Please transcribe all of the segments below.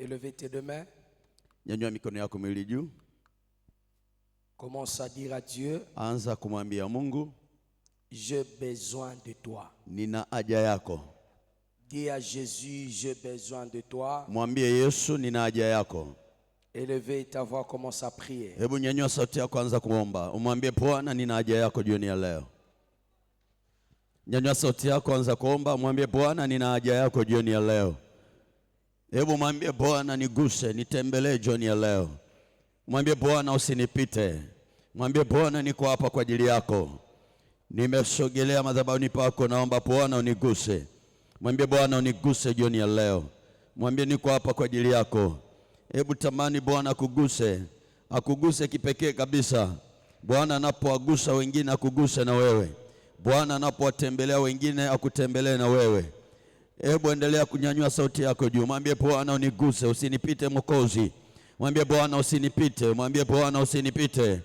Élevez tes deux mains. Nyanyua mikono yako miwili juu. Commence à dire à Dieu, Anza kumwambia Mungu, j'ai besoin de toi. nina haja yako. Dis à Jésus, j'ai besoin de toi. Mwambie Yesu, nina haja yako. Élevez ta voix, commence à prier. Hebu nyanyua sauti yako, anza kuomba. Umwambie Bwana, nina haja yako jioni ya leo. Nyanyua sauti yako, anza kuomba. Mwambie Bwana, nina haja yako jioni ya leo. Hebu mwambie Bwana, niguse, nitembelee jioni ya leo. Mwambie Bwana, usinipite. Mwambie Bwana, niko hapa kwa ajili yako. Nimesogelea madhabahuni pako, naomba Bwana uniguse. Mwambie Bwana, uniguse jioni ya leo. Mwambie niko hapa kwa ajili yako. Hebu tamani Bwana akuguse. Akuguse kipekee kabisa. Bwana anapowagusa wengine akuguse na wewe. Bwana anapowatembelea wengine akutembelee na wewe. Hebu endelea kunyanyua sauti yako juu. Mwambie Bwana uniguse, usinipite Mwokozi. Mwambie Bwana usinipite, mwambie Bwana usinipite.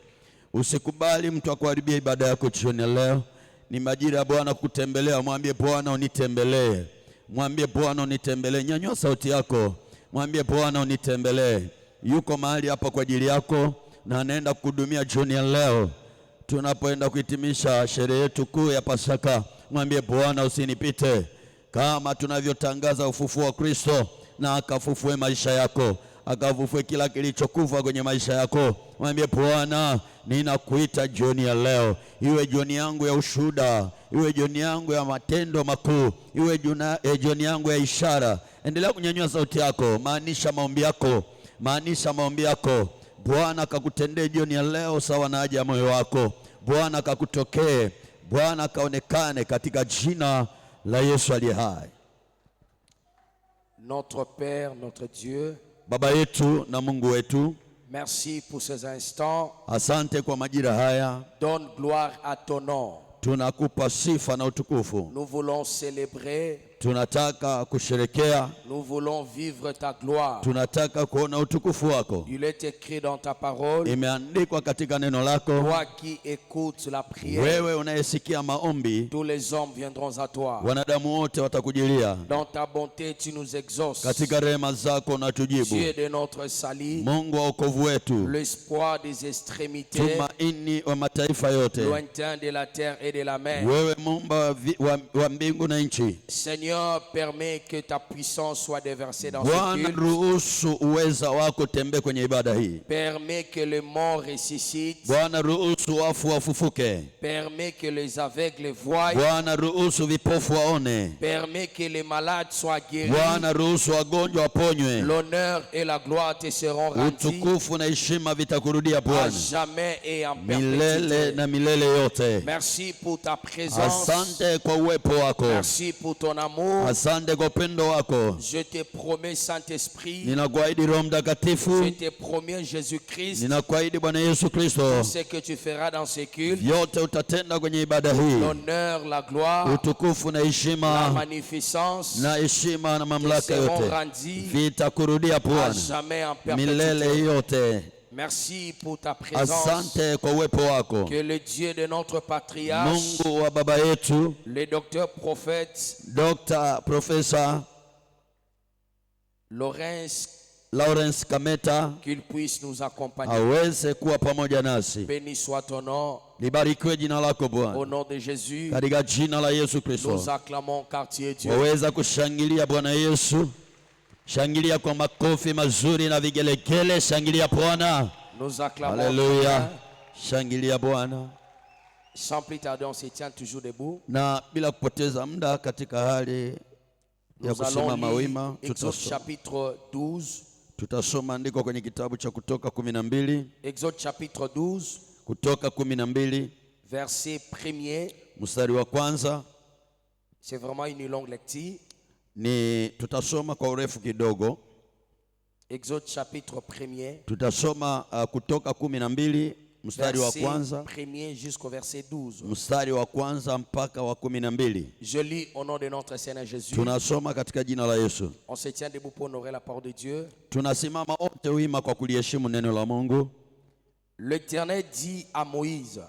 Usikubali mtu akuharibie ibada yako jioni ya leo. Ni majira ya Bwana kutembelea. Mwambie Bwana unitembelee. Mwambie Bwana unitembelee. Nyanyua sauti yako. Mwambie Bwana unitembelee. Yuko mahali hapa kwa ajili yako na anaenda kuhudumia jioni ya leo. Tunapoenda kuhitimisha sherehe yetu kuu ya Pasaka, mwambie Bwana usinipite. Kama tunavyotangaza ufufuo wa Kristo, na akafufue maisha yako, akafufue kila kilichokufa kwenye maisha yako. Mwambie Bwana, ninakuita jioni ya leo. Iwe jioni yangu ya ushuhuda, iwe jioni yangu ya matendo makuu, iwe jioni yangu ya ishara. Endelea kunyanyua sauti yako, maanisha maombi yako, maanisha maombi yako. Bwana akakutendee jioni ya leo sawa na haja ya moyo wako. Bwana akakutokee, Bwana akaonekane katika jina la Yesu aliye hai. Notre Père, notre Dieu, Baba yetu na Mungu wetu, merci pour ces instants. asante kwa majira haya. Donne gloire à ton nom. Tunakupa sifa na utukufu. Nous voulons célébrer. Tunataka kusherekea. Nous voulons vivre ta gloire. Tunataka kuona utukufu wako. Il est écrit dans ta parole. Imeandikwa katika neno lako. Toi qui écoutes la prière. Wewe unayesikia maombi. Tous les hommes viendront à toi. Wanadamu wote watakujilia. Dans ta bonté tu nous exauces. Katika rehema zako unatujibu. Dieu de notre salut. Mungu wa wokovu wetu. L'espoir des extrémités. Tumaini wa mataifa yote. Lointain de la terre et de la mer. Wewe Muumba wa mbingu na nchi. Seigneur, permets que ta puissance soit déversée dans ce Bwana, culte. ruhusu uweza wako tembee kwenye ibada hii. Permets que les morts ressuscitent. Bwana, ruhusu wafu wafufuke. Permets que les aveugles voient. Bwana, ruhusu vipofu waone. Permets que les malades soient guéris. Bwana, ruhusu wagonjwa waponywe. L'honneur et la gloire te seront rendus. Utukufu na heshima vitakurudia À Bwana, jamais et en milele perpétuité. na milele yote. Merci pour ta présence. Asante kwa uwepo wako. Merci pour ton amour. Asante kwa upendo wako. Je te promets, Saint-Esprit. Ninakuahidi Roho Je Mtakatifu. te promets, Jésus-Christ. Ninakuahidi Bwana Yesu Kristo, Ce que tu feras dans ce culte. yote utatenda kwenye ibada hii. L'honneur, la gloire, Utukufu na la heshima magnificence na heshima na te mamlaka seront yote rendus vitakurudia à Bwana, jamais en milele perpétuité. yote. Merci pour ta présence. Asante kwa uwepo wako. Que le Dieu de notre patriarche, Mungu wa baba yetu le docteur prophète Dr. Profesa Lawrence Kameta qu'il puisse nous accompagner. aweze kuwa pamoja nasi. Béni soit ton nom. Libarikiwe jina lako Bwana, Au nom de Jésus, katika jina la Yesu Kristo. nous acclamons car tu es Dieu. Waweza kushangilia Bwana Yesu. Shangilia kwa makofi mazuri na vigelegele. Shangilia Bwana. Nous acclamons. Haleluya. Shangilia Bwana. Sans plus tarder, on se tient toujours debout. Na bila kupoteza muda, katika hali ya Nous allons kusimama lire wima, Exode chapitre 12. tutasoma andiko kwenye kitabu cha Kutoka 12. Exode chapitre 12, Kutoka 12 verset 1er. mstari wa kwanza. C'est vraiment une longue lecture. Ni tutasoma kwa urefu kidogo. Exode chapitre 1er. Tutasoma Kutoka 12 mstari wa Verset kwanza, 1er jusqu'au verset 12. mstari wa kwanza mpaka wa 12. Je lis au nom de notre Seigneur Jésus. Tunasoma katika jina la Yesu. On se tient debout pour honorer la parole de Dieu. Tunasimama wote wima kwa kuliheshimu neno la Mungu. L'Éternel dit à Moïse,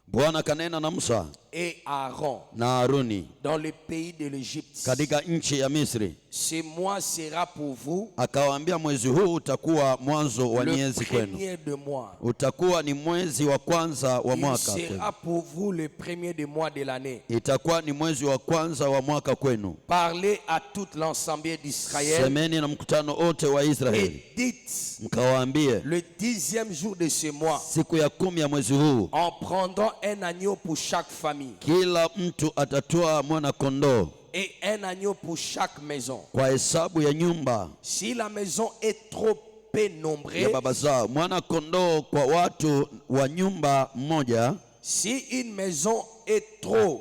Bwana kanena na Musa, et Aaron na Haruni dans le pays de l'Égypte. katika nchi ya Misri. Ce mois sera pour vous Akawaambia, mwezi huu utakuwa mwanzo wa le miezi kwenu, premier de mois. utakuwa ni mwezi wa kwanza wa Il mwaka kwenu, sera pour vous le premier de mois de l'année. itakuwa ni mwezi wa kwanza wa mwaka kwenu. Parlez à toute l'ensemble d'Israël Semeni na mkutano wote wa Israeli, et dites, mkawaambie, le 10e jour de ce mois, siku ya 10 ya mwezi huu en prendant un agneau pour chaque famille kila mtu atatoa mwana kondoo et un agneau pour chaque maison. kwa hesabu ya nyumba Si la maison est trop peu ya nombreuse, baba zao, mwana kondoo kwa watu wa nyumba mmoja. si une maison est trop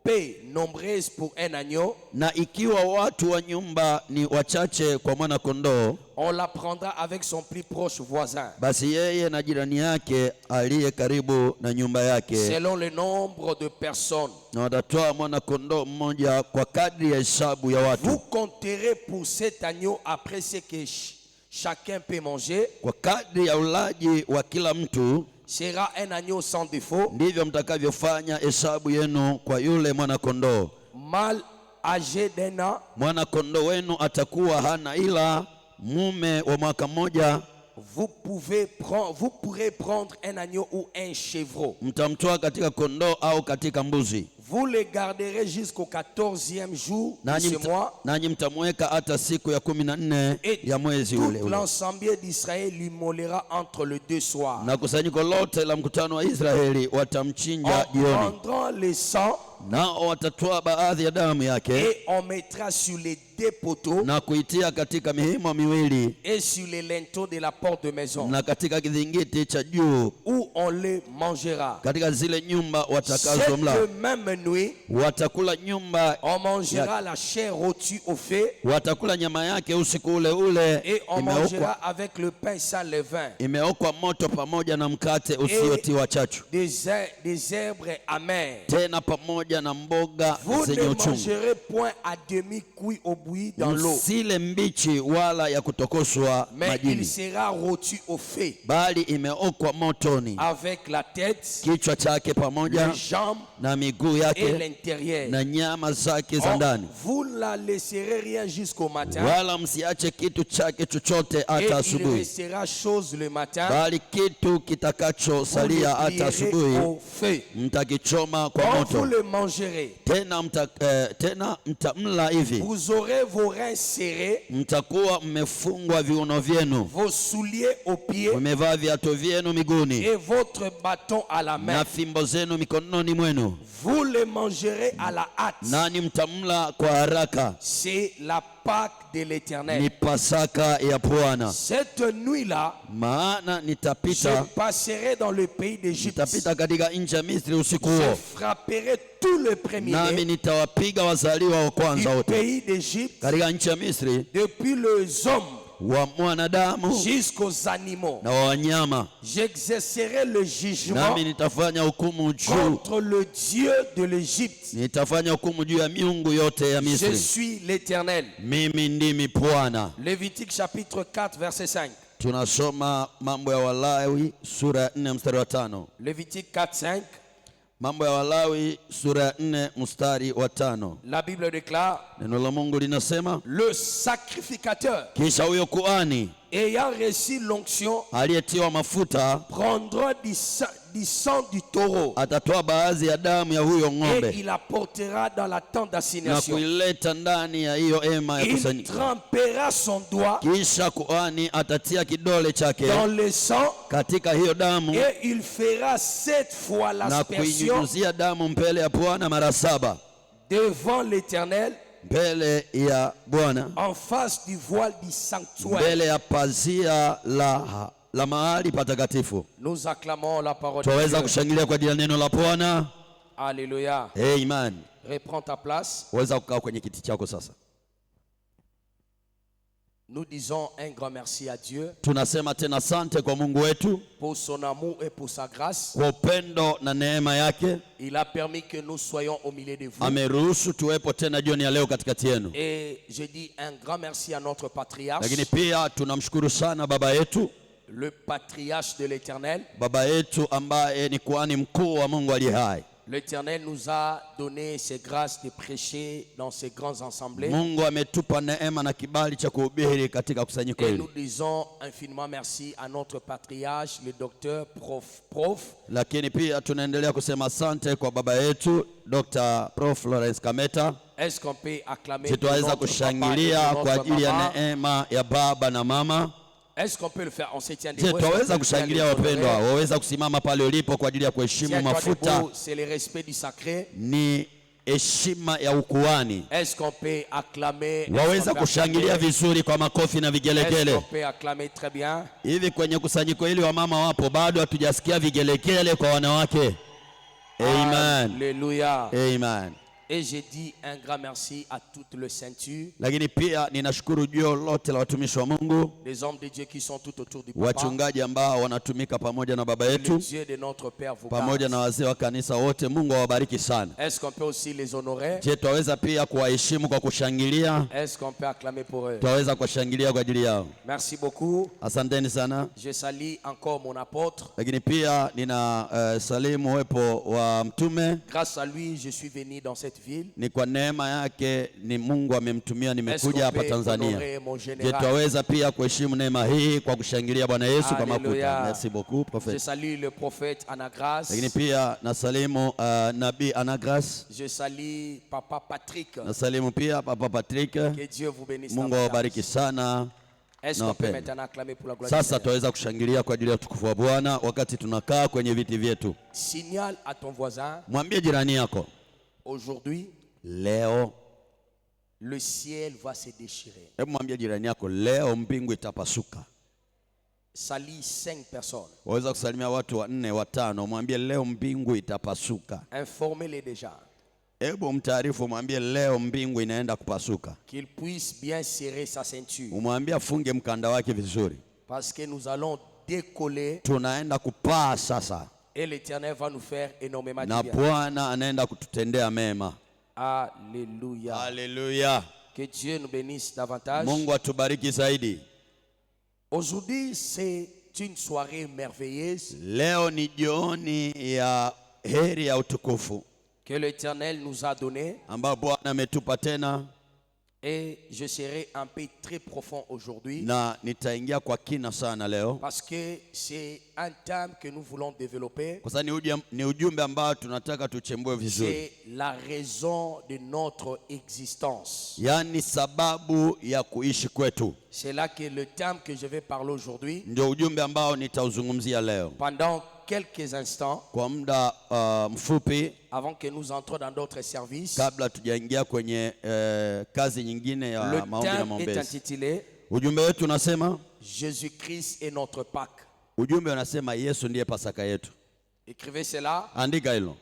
peu nombreuse pour un agneau, Na ikiwa watu wa nyumba ni wachache kwa mwana kondoo, on la prendra avec son plus proche voisin, basi yeye na jirani yake aliye karibu na nyumba yake, selon le nombre de personnes. na watatoa mwana kondoo mmoja kwa kadri ya hesabu ya Vous watu. compterez pour cet agneau après ce que chacun peut manger. Kwa kadri ya ulaji wa kila mtu Sera un agneau sans défaut, ndivyo mtakavyofanya hesabu yenu kwa yule mwana kondoo. mâle âgé d'un an. Mwana kondoo wenu atakuwa hana ila, mume wa mwaka mmoja. Vous pourrez prendre un agneau ou un chevreau. Mtamtoa katika kondoo au katika mbuzi, Vous le garderez jusqu'au 14e jour de ce mois. nanyi mtamweka hata siku ya 14 Et ya mwezi ule tout ule. l'ensemble d'Israël lui mollera entre les deux soirs. Na kusanyiko lote la mkutano wa Israeli watamchinja On jioni, prendra le sang nao watatoa baadhi ya damu yake et on mettra sur les deux poteaux na kuitia katika mihimo miwili et sur les linteaux de la porte de maison, na katika kizingiti cha juu, où on les mangera. katika zile nyumba watakazomla. Cette même nuit, Watakula nyumba, on mangera la chair rôtie au feu watakula nyama yake usiku ule ule, et on mangera avec le pain sans levain, imeokwa moto pamoja na mkate usiotiwa chachu, des herbes amères. tena pamoja na mboga Vous zenye ne uchungu. mangerez point à demi cuit au bouilli dans l'eau, Msile mbichi wala ya kutokoswa mais il majini, sera rôti au feu, bali imeokwa motoni, avec la tête, kichwa chake pamoja les jambes na miguu et yake l'intérieur. na nyama zake za ndani, Vous ne la laisserez rien jusqu'au matin, wala msiache kitu chake chochote et hata il asubuhi, restera chose le matin. bali kitu Vous kitakachosalia le hata cuirez asubuhi au feu. mtakichoma kwa Quand vous moto. le mangerez, Tena mtamla hivi, vous aurez vos reins serrés, mtakuwa mmefungwa viuno vyenu, vos souliers aux pieds mmevaa viatu vyenu miguuni, et votre bâton à la main. na fimbo zenu mikononi mwenu, Vous le mangerez à la hâte. nani mtamla kwa haraka. C'est la Pâque de Ni l'Éternel. Pasaka ya Bwana. Cette nuit-là, Maana je nitapita passerai dans le pays d'Égypte. katika nchi ya Misri usiku Je huo, frapperai tout le premier nami nitawapiga wazaliwa wa kwanza du wote pays d'Égypte, katika nchi ya Misri, depuis les hommes wa mwanadamu jusqu'aux animaux. na wa wanyama, J'exercerai le jugement nami nitafanya hukumu juu, contre le Dieu de l'Égypte. nitafanya hukumu juu ya miungu yote ya Je Misri. suis l'Éternel. Mimi ndimi Bwana. Lévitique chapitre 4 verset 5. Tunasoma Mambo ya Walawi sura ya 4 mstari wa 5. Lévitique 4, 5. Mambo ya Walawi sura ya 4 mstari wa 5. La Bible déclare, Neno la Mungu linasema, le sacrificateur kisha huyo kuhani ayant reçu l'onction aliyetiwa mafuta prendra du sang du taureau atatoa baadhi ya damu ya huyo et ng'ombe il apportera dans la tente na d'assignation. kuileta ndani ya hiyo hema ya Il kusanyiko. trempera son doigt Kisha kuhani atatia kidole chake dans le sang katika hiyo damu et il fera 7 fois na l'aspersion kuinyunyuzia damu mbele ya Bwana mara 7, devant l'Éternel mbele ya Bwana, en face du voile du sanctuaire. mbele ya pazia la mahali patakatifu. Nous acclamons la parole de Twaweza Dieu. kushangilia kwa ajili ya neno la Bwana. Alléluia. Amen. Reprends ta place. Waweza kukaa kwenye kiti chako sasa. Nous disons un grand merci à Dieu Tunasema tena asante kwa Mungu wetu pour son amour et pour sa grâce. kwa upendo na neema yake. Il a permis que nous soyons au milieu de vous. Ameruhusu tuwepo tena jioni ya leo katikati yenu. Et je dis un grand merci à notre patriarche, Lakini pia tunamshukuru sana baba yetu, le patriarche de l'Éternel, baba yetu ambaye ni kuhani mkuu wa Mungu aliye hai, L'Éternel nous a donné ses grâces de prêcher dans ces grands assemblées. Mungu ametupa neema na kibali cha kuhubiri katika kusanyiko Et hili. nous disons infiniment merci à notre patriarche, le docteur Prof. Lakini pia tunaendelea kusema asante kwa baba yetu Dr. Prof Lawrence Kameta. Est-ce qu'on peut acclamer pour Tutaweza notre papa et kushangilia pour kwa notre ajili ya maman? neema ya baba na mama. Est-ce qu'on peut le faire? On se tient Je, debout. tutaweza kushangilia wapendwa, waweza kusimama pale ulipo kwa ajili ya kuheshimu mafuta. C'est le respect du sacré. Ni heshima ya ukuhani. Est-ce qu'on peut acclamer? Waweza kushangilia vizuri kwa makofi na Est-ce vigelegele. qu'on peut acclamer très bien? Hivi kwenye kusanyiko hili wa mama wapo, bado hatujasikia vigelegele kwa wanawake. Amen. Alléluia. Amen. Et j'ai dit un grand merci à toute le ceinture, Lakini pia ninashukuru juu lote la watumishi wa Mungu, les hommes de Dieu qui sont tout autour du papa. wachungaji ambao wanatumika pamoja na baba Le yetu, Dieu de notre Père vous pamoja garde. na wazee wa kanisa wote. Mungu awabariki sana. Est-ce qu'on peut aussi les honorer? Je, twaweza pia kuwaheshimu kwa kushangilia? Est-ce qu'on peut acclamer pour eux? Twaweza kuwashangilia kwa ajili yao. Merci beaucoup. Asanteni sana. Je salue encore mon apôtre. Lakini pia nina salimu uwepo wa mtume. Grâce à lui, je suis venu dans cette ville. Ni kwa neema yake ni Mungu amemtumia nimekuja hapa Tanzania. Honorer mon Je, général? twaweza pia kuheshimu neema hii kwa kushangilia Bwana Yesu kwa mafuta. Alléluia. Merci beaucoup Je prophète. salue le prophète Anagras. Lakini pia nasalimu nabii Anagras. Je salue Papa Patrick. Nasalimu pia Papa Patrick. Que Dieu vous bénisse. Mungu davantage. awabariki sana. Est-ce qu'on peut maintenant acclamer pour la gloire du Sasa Seigneur? tutaweza kushangilia kwa ajili ya utukufu wa Bwana wakati tunakaa kwenye viti vyetu. Signale à ton voisin, Mwambie jirani yako, aujourd'hui, leo, le ciel va se déchirer. hebu mwambie jirani yako, leo mbingu itapasuka. Salue 5 personnes. Waweza kusalimia watu 4 5, mwambie leo mbingu itapasuka. Informez-les déjà Hebu mtaarifu, mwambie leo mbingu inaenda kupasuka. qu'il puisse bien serrer sa ceinture. Umwambie afunge mkanda wake vizuri. Parce que nous allons décoller Tunaenda kupaa sasa. et l'Éternel va nous faire énormément Na de bien. Bwana anaenda kututendea mema. Alléluia. Haleluya. Que Dieu nous bénisse davantage. Mungu atubariki zaidi. Aujourd'hui, c'est une soirée merveilleuse Leo ni jioni ya heri ya utukufu que l'Éternel nous a donnée. ambao Bwana ametupa tena, Et je serai un peu très profond aujourd'hui na nitaingia kwa kina sana leo parce que c'est un thème que nous voulons développer. kwa sababu ni ujumbe ambao tunataka tuchembue vizuri, C'est la raison de notre existence. yaani sababu ya kuishi kwetu. C'est là que le thème que je vais parler aujourd'hui, Ndio ujumbe ambao nitauzungumzia leo pendant quelques instants, kwa muda mfupi, avant que nous entrions dans d'autres services. kabla tujaingia kwenye kazi nyingine ya Le maombi na thème est maombezi. intitulé Ujumbe wetu unasema, Jésus-Christ est notre Pâque. ujumbe unasema Yesu ndiye Pasaka yetu. Écrivez cela. Andika hilo,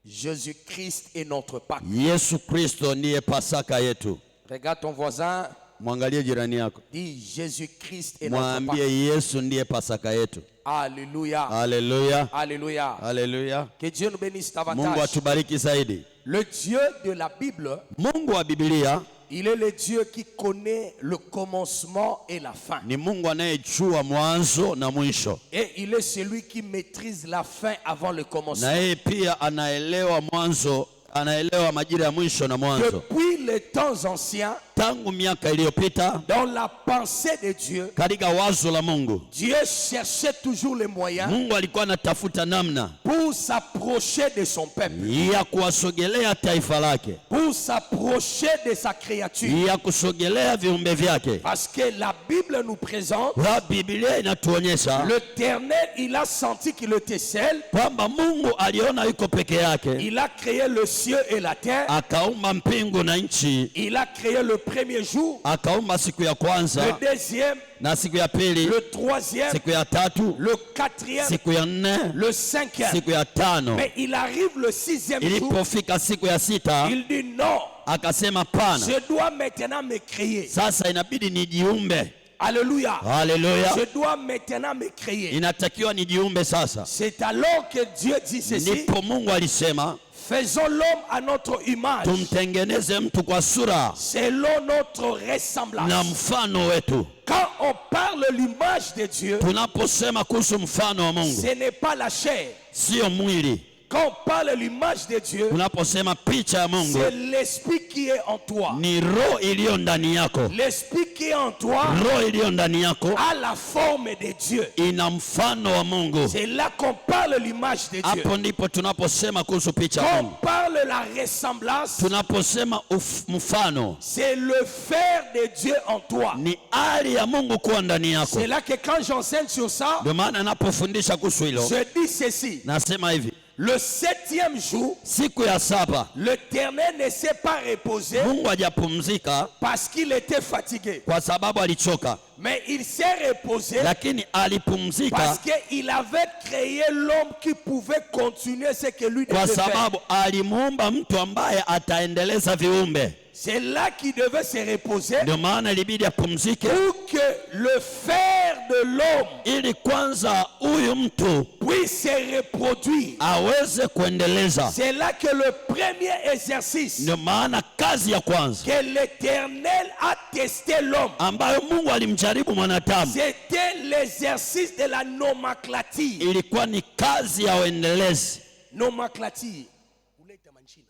Jésus-Christ est notre Pâque. Yesu Kristo ndiye Pasaka yetu. Regarde ton voisin, Mwangalie jirani yako, dis Jésus-Christ est notre Pâque. mwambie Yesu ndiye Pasaka yetu. Alléluia. Haleluya, Alléluia. haleluya. Que Dieu nous bénisse Mungu davantage. atubariki zaidi. Le Dieu de la Bible, Mungu wa Biblia il est le Dieu qui connaît le commencement et la fin. ni Mungu anayejua mwanzo na mwisho, Et il est celui qui maîtrise la fin avant le commencement. na yeye pia anaelewa mwanzo, anaelewa majira ya mwisho na mwanzo. Depuis les temps anciens, Tangu miaka iliyopita, dans la pensée de Dieu, katika wazo la Mungu, Dieu cherchait toujours les moyens Mungu alikuwa anatafuta namna pour s'approcher de son peuple, ya kuwasogelea taifa lake, pour s'approcher de sa créature. ya kusogelea viumbe vyake. Parce que la Bible nous présente, Wa Biblia inatuonyesha l'Éternel, il a senti qu'il était seul. kwamba Mungu aliona yuko peke yake, Il a créé le ciel et la terre. akaumba mbingu na nchi, Il a créé le premier jour, akaumba siku ya le kwanza deuxième, na siku ya pili, le troisième, siku ya tatu, le quatrième, siku ya nne, le cinquième. siku ya tano. Mais il arrive le sixième jour, Ilipofika siku ya sita, il dit non, akasema pana, je dois maintenant me créer. sasa inabidi nijiumbe. Alléluia. Haleluya, Je dois maintenant me créer. inatakiwa nijiumbe sasa. C'est alors que Dieu dit ceci, Ndipo Mungu alisema faisons l'homme à notre image, tumtengeneze mtu kwa sura selon notre na ressemblance. mfano wetu. Quand on parle l'image de Dieu, Tunaposema kuhusu mfano wa Mungu, ce n'est pas la chair, sio mwili, Quand on parle de l'image de Dieu, tunaposema picha ya Mungu, c'est l'esprit qui est en toi. ni roho iliyo ndani yako. L'esprit qui est en toi Roho iliyo ndani yako a la forme de Dieu. ina mfano wa Mungu. C'est là qu'on parle de l'image de Dieu. Hapo ndipo tunaposema kuhusu picha ya Quand Mungu. on parle de la ressemblance, Tunaposema mfano, c'est le faire de Dieu en toi. ni hali ya Mungu kuwa ndani yako. C'est là que quand j'enseigne sur ça, Ndio maana napofundisha kuhusu hilo, je dis ceci. nasema hivi: Le 7e jour, siku ya saba l'Éternel ne s'est pas reposé Mungu hajapumzika parce qu'il était fatigué. kwa sababu alichoka, Mais il s'est reposé lakini alipumzika parce qu'il avait créé l'homme qui pouvait continuer ce que lui kwa devait faire. sababu alimuumba mtu ambaye ataendeleza viumbe. C'est là qu'il devait se reposer Ndio maana ilibidi apumzike pour que le fer de l'homme ili kwanza huyu mtu puisse se reproduire. aweze kuendeleza. C'est là que le premier exercice Ndio maana kazi ya kwanza que l'Éternel a testé l'homme, ambayo Mungu alimjaribu mwanadamu c'était l'exercice de la nomenclature. ilikuwa ni kazi ya uendelezi. Nomenclature.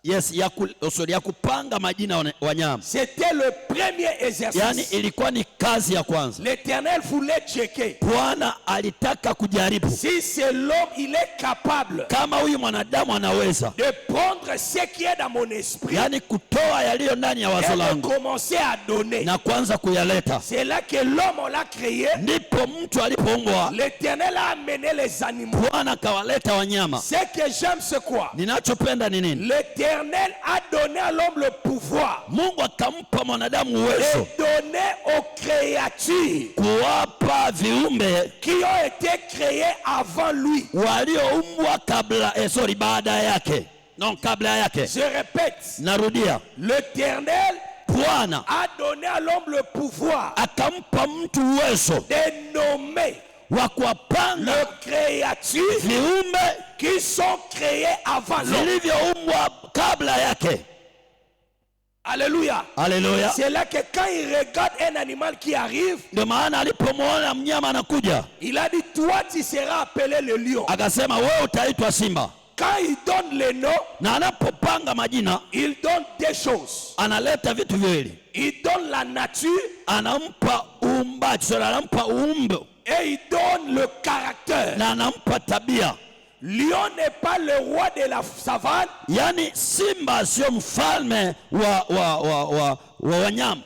Yes, ya kupanga majina ya wanyama. C'était le premier exercice. Yani ilikuwa ni kazi ya kwanza. L'Éternel voulait checker. Bwana alitaka kujaribu Si c'est l'homme, il est capable kama huyu mwanadamu anaweza, de prendre ce qui est dans mon esprit yani kutoa yaliyo ndani ya wazo et de langu commencer à donner. na kuanza kuyaleta. C'est là que l'homme, on l'a créé. Ndipo mtu alipoumbwa, L'Éternel a amené les animaux. Bwana akawaleta wanyama. Ce que j'aime, c'est quoi? Ninachopenda ni nini? L'Éternel a donné à l'homme le pouvoir Mungu akampa mwanadamu uwezo et donné aux créatures kuwapa viumbe qui ont été créées avant lui. walioumbwa baada yake. Non, kabla yake. Je répète, Narudia, l'Éternel Bwana a donné à l'homme le pouvoir akampa mtu uwezo de nommer wa kuwapanga les créatures viumbe qui sont créées avant l'homme. vilivyoumbwa kabla yake. Alléluia. Haleluya. C'est là que quand il regarde un animal qui arrive, Ndio maana alipomwona mnyama anakuja, il a dit, toi tu seras appelé le lion. akasema wewe utaitwa simba. Quand il donne le nom, Na anapopanga majina, il donne deux choses. analeta vitu viwili. Il donne la nature Anampa uumbaji, anampa umbo, et il donne le caractère. na anampa tabia. Lion n'est pas le roi de la savane. Yani simba sio mfalme wa wanyama.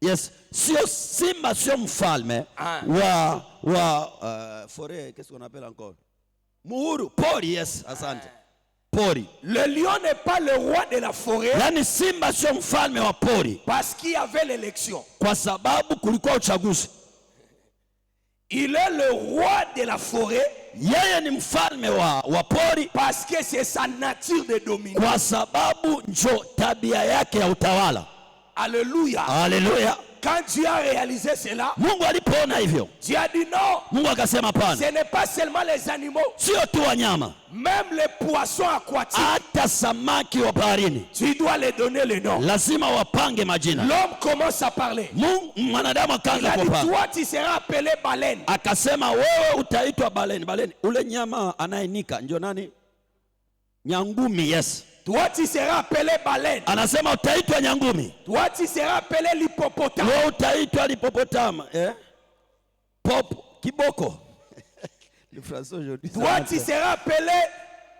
Yes, sio simba sio mfalme forêt, qu'est-ce qu'on appelle encore? Muhuru, pori, yes, asante. Pori. Le lion n'est pas le roi de la forêt Yani simba sio mfalme wa pori parce qu'il y avait l'élection. kwa sababu kulikuwa uchaguzi. Il est le roi de la forêt Yeye ni mfalme wa pori parce que c'est sa nature de dominer. kwa sababu njo tabia yake ya utawala. Alléluia. Haleluya. Quand Dieu a réalisé cela, Mungu alipoona hivyo, Dieu a dit non, Mungu akasema hapana, ce n'est pas seulement les animaux, sio tu wanyama, même les poissons aquatiques, hata samaki wa baharini tu dois les donner le nom. lazima wapange majina. L'homme commence à parler. Mwanadamu Il akaanza a dit, kupanga, toi tu seras appelé baleine. akasema wewe utaitwa baleni. Baleni ule nyama anayenika ndio nani? Nyangumi. Yes, Toi tu seras appelé baleine. anasema utaitwa nyangumi. Toi tu seras appelé l'hippopotame. Wewe utaitwa lipopotama, kiboko. Le français aujourd'hui. Toi tu seras appelé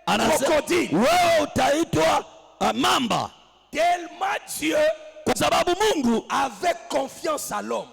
Anasema crocodile. wewe utaitwa mamba, Tellement Dieu kwa sababu Mungu avait confiance à l'homme.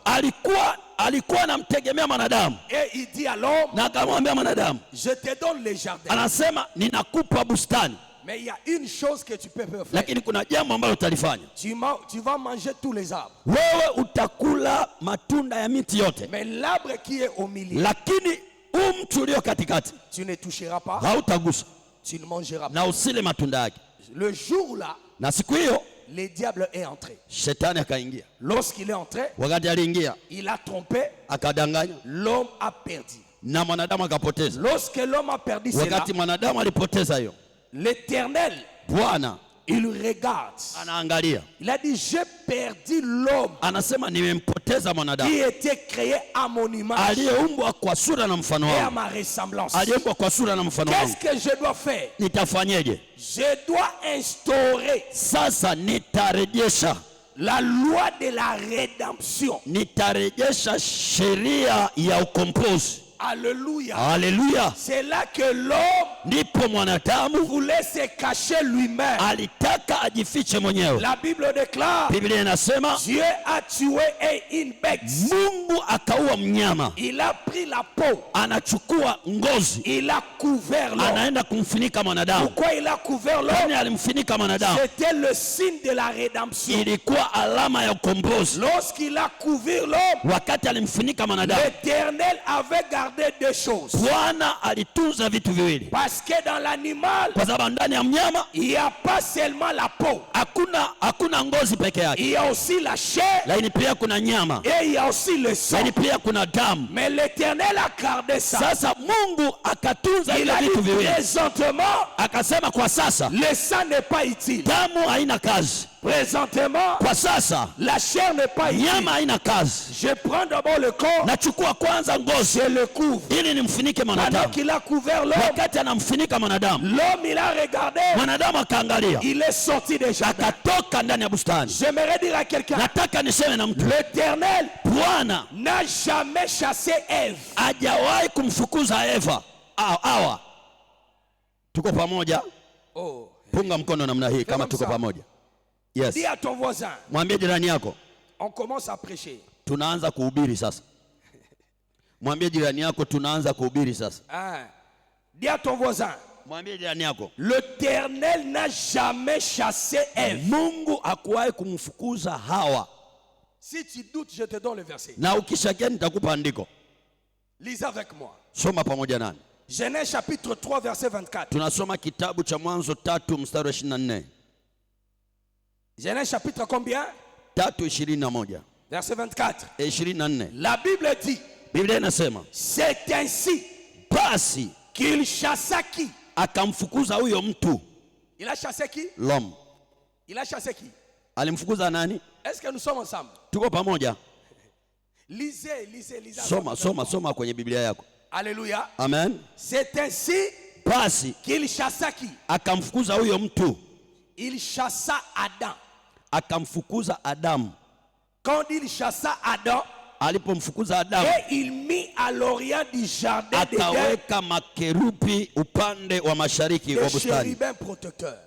alikuwa anamtegemea mwanadamu, Et il dit à l'homme, na akamwambia mwanadamu, je te donne le jardin. anasema ninakupa bustani, Mais il y a une chose que tu peux faire. lakini kuna jambo ambalo utalifanya. Tu vas manger tous les arbres. Wewe utakula matunda ya miti yote, Mais l'arbre qui est au milieu, lakini huu mti ulio katikati tu ne toucheras pas. hautagusa Tu ne mangeras pas. na usile matunda yake. Le jour-là, Na siku hiyo le diable est entré. shetani akaingia. Lorsqu'il est entré, Wakati aliingia il a trompé. akadanganya L'homme a perdu. na mwanadamu akapoteza. Lorsque l'homme a perdu cela, Wakati mwanadamu alipoteza hiyo, l'Éternel Bwana Il regarde. Anaangalia. Il a dit, j'ai perdu l'homme. Anasema nimempoteza mwanadamu. Qui était créé à mon image. Aliyeumbwa kwa sura na mfano Et à wangu. ma ressemblance. Aliyeumbwa kwa sura na mfano wangu. Qu'est-ce que je dois faire? Nitafanyeje? Je dois instaurer. Sasa nitarejesha. La loi de la rédemption. Nitarejesha sheria ya ukombozi. Alléluia. Haleluya. C'est là que l'homme Ndipo mwanadamu voulait se cacher lui-même. alitaka ajifiche mwenyewe. La Bible déclare, Biblia inasema Dieu a tué une bête. Mungu akaua mnyama, Il a pris la peau. anachukua ngozi, Il a couvert l'homme. anaenda kumfunika mwanadamu. Pourquoi il a couvert l'homme? Kwani alimfunika mwanadamu? C'était le signe de la rédemption. Ilikuwa alama ya ukombozi. Lorsqu'il a couvert l'homme, Wakati alimfunika mwanadamu, l'Éternel avait gardé deux choses. Bwana alitunza vitu viwili, Parce que dans l'animal, kwa sababu ndani ya mnyama il n'y a pas seulement la peau. hakuna ngozi peke yake, Il y a aussi la chair lakini pia kuna nyama, et il y a aussi le sang. lakini pia kuna damu. Mais l'Éternel a gardé ça. Sasa Mungu akatunza Il ile a vitu dit viwili, présentement, akasema kwa sasa le sang n'est pas utile. damu haina kazi, Présentement, kwa sasa la chair n'est pas utile. nyama haina kazi. Je prends d'abord le corps, Nachukua kwanza ngozi je le couvre. ili nimfunike Pendant mwanadamu. qu'il a couvert l'homme, Wakati anamfunika mwanadamu, l'homme il a regardé, mwanadamu akaangalia, il est sorti des jardins. akatoka ndani ya bustani. J'aimerais dire à quelqu'un, Nataka niseme na mtu, l'Éternel Bwana n'a jamais chassé Ève. hajawahi kumfukuza Eva. Hawa tuko pamoja? Oh. Punga mkono namna hii kama tuko pamoja. Yes. Dis à ton voisin, Mwambie jirani yako, on commence à prêcher. tunaanza kuhubiri sasa. Mwambie jirani yako, tunaanza kuhubiri sasa. Hein? Dis à ton voisin, Mwambie jirani yako, l'Éternel n'a jamais chassé Ève. Mungu hakuwahi kumfukuza Hawa. Si tu doutes, je te donne le verset. Na ukishakia nitakupa andiko. Lisez avec moi. Soma pamoja nami. Genèse chapitre 3 verset 24. Tunasoma kitabu cha Mwanzo 3 mstari wa 24. Genèse chapitre combien? 3:21. Verset 24. 24. La Bible dit, Biblia inasema, c'est ainsi basi qu'il chassa qui? akamfukuza huyo mtu. Il a chassé qui? L'homme. Il a chassé qui? Alimfukuza nani? Est-ce que nous sommes ensemble? Tuko pamoja? Lisez. Soma kwenye Biblia yako. Alléluia. Amen. C'est ainsi Basi qu'il chassa qui? akamfukuza huyo mtu. Il chassa Adam. Akamfukuza Adamu. Quand il chassa Adam, Alipomfukuza Adamu, et il mit à l'orient du jardin d'Éden akaweka makerubi upande wa mashariki wa des bustani. chérubins protecteurs.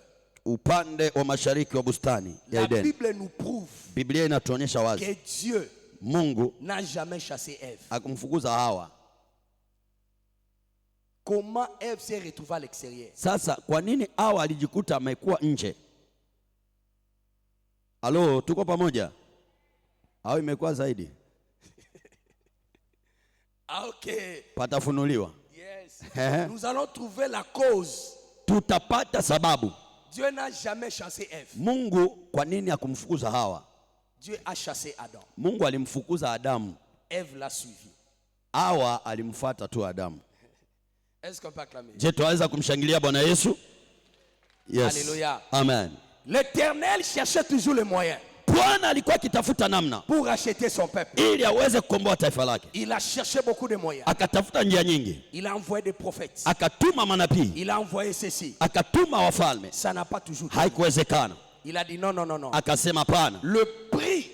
Upande wa mashariki wa bustani ya La Eden. Bible nous prouve Biblia inatuonyesha wazi que Dieu Mungu n'a jamais chassé Ève. akumfukuza Hawa. Comment Ève s'est retrouvée à l'extérieur? Sasa kwa nini Hawa alijikuta amekuwa nje? Halo, tuko pamoja? Au imekuwa zaidi? Ah, ok. Patafunuliwa. Yes. Ehe. Nous allons trouver la cause. Tutapata sababu. Dieu n'a jamais chassé Ève. Mungu kwa nini akumfukuza Hawa? Dieu a chassé Adam. Mungu alimfukuza Adamu. Ève l'a suivi. Hawa alimfuata tu Adamu. Est-ce qu'on peut acclamer? Je, tuweza kumshangilia Bwana Yesu? Yes. Alléluia. Amen. L'Éternel cherchait toujours les moyens Bwana alikuwa akitafuta namna pour racheter son peuple. ili aweze kukomboa taifa lake. Il a cherché beaucoup de moyens. Akatafuta njia nyingi. Il a envoyé des prophètes. Akatuma manabii. Il a envoyé ceci. Akatuma wafalme. Ça n'a pas toujours tenu. Haikuwezekana. Il a dit non. Akasema pana. Le prix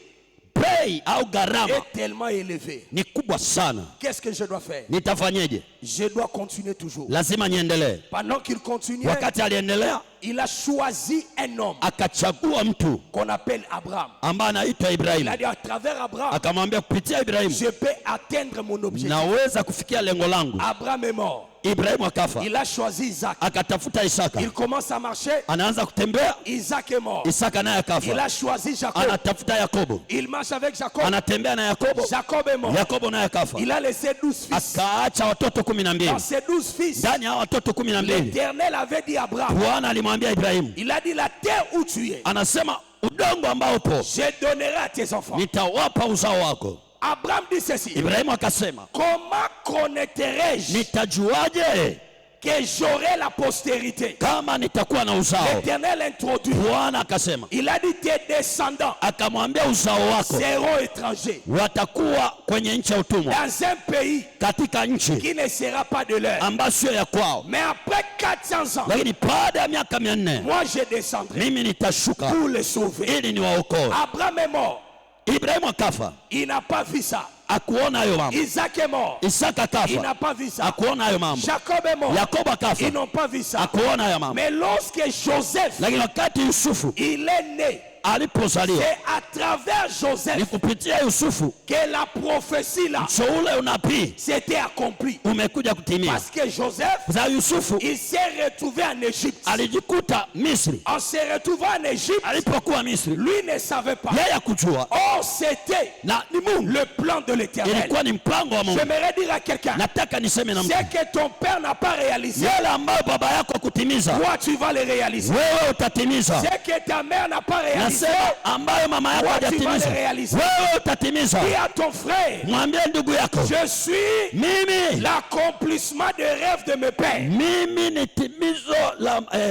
Bei au gharama est tellement élevé. ni kubwa sana. Qu'est-ce que je dois faire? Nitafanyeje? Je dois continuer toujours. Lazima niendelee. Pendant qu'il continuait, Wakati aliendelea, il a choisi un homme akachagua mtu qu'on appelle Abraham. ambaye anaitwa Il Ibrahimu. a dit à travers Abraham, Akamwambia kupitia Ibrahimu je peux atteindre mon objectif. naweza kufikia lengo langu. Abraham est mort. Ibrahimu akafa. Il a choisi Isaac. Akatafuta Isaka. Il commence à marcher. Anaanza kutembea. Isaac est mort. Isaka naye Il a akafa. choisi Jacob. Anatafuta Yakobo. Il marche avec Jacob. Anatembea na Yakobo. Jacob est mort. Yakobo naye akafa. Il a laissé 12 fils. Akaacha watoto 12. Dans ces 12 fils, Ndani ya watoto 12, l'Éternel avait dit à Abraham, Bwana alimwambia Ibrahimu, il a dit la terre où tu es, anasema udongo ambao upo je donnerai à tes enfants. nitawapa uzao wako. Abraham dit ceci, Ibrahimu akasema, comment connaîtrai-je nitajuaje que j'aurai la postérité. kama nitakuwa na uzao. L'Éternel introduit. Bwana akasema, Il a dit tes descendants akamwambia uzao wako seront étrangers watakuwa kwenye nchi ya utumwa, dans un pays katika nchi qui ne sera pas de leur. ambayo sio ya kwao. Mais après 400 ans, Lakini baada ya miaka 400 moi je descendrai mimi nitashuka pour les sauver. ili niwaokoe. Abraham est mort. Ibrahimu akafa, Il n'a pas vu ça. akuona hayo mambo. Isaac est mort. Isaka Il akafa, n'a pas vu ça. akuona hayo mambo. Jacob est mort. Yakobo akafa, Ils n'ont pas vu ça. akuona hayo mambo. Mais lorsque Joseph, Lakini wakati Yusufu il est né, alipozaliwa, c'est à travers ni Joseph kupitia Yusufu que la prophétie là so ule unabii s'était accomplie. umekuja kutimia. Parce que Joseph, Za Yusufu il s'est retrouvé en Égypte. alijikuta Misri. En se retrouvant en Égypte, Alipokuwa Misri, lui ne savait pas. yeye hakujua, Or, c'était na ni Mungu, le plan de l'Éternel. ilikuwa ni mpango wa Mungu. J'aimerais dire à quelqu'un, Nataka niseme na mtu, c'est que ton père n'a pas réalisé, yale ambayo baba yako hakutimiza, toi tu vas le réaliser. wewe utatimiza. C'est que ta mère n'a pas réalisé, Nasema ambayo mama yako toi tu vas le hajatimiza, réaliser. wewe utatimiza. Dis à ton frère, Mwambie ndugu yako, je suis mimi l'accomplissement des rêves de mes pères. mimi ni timizo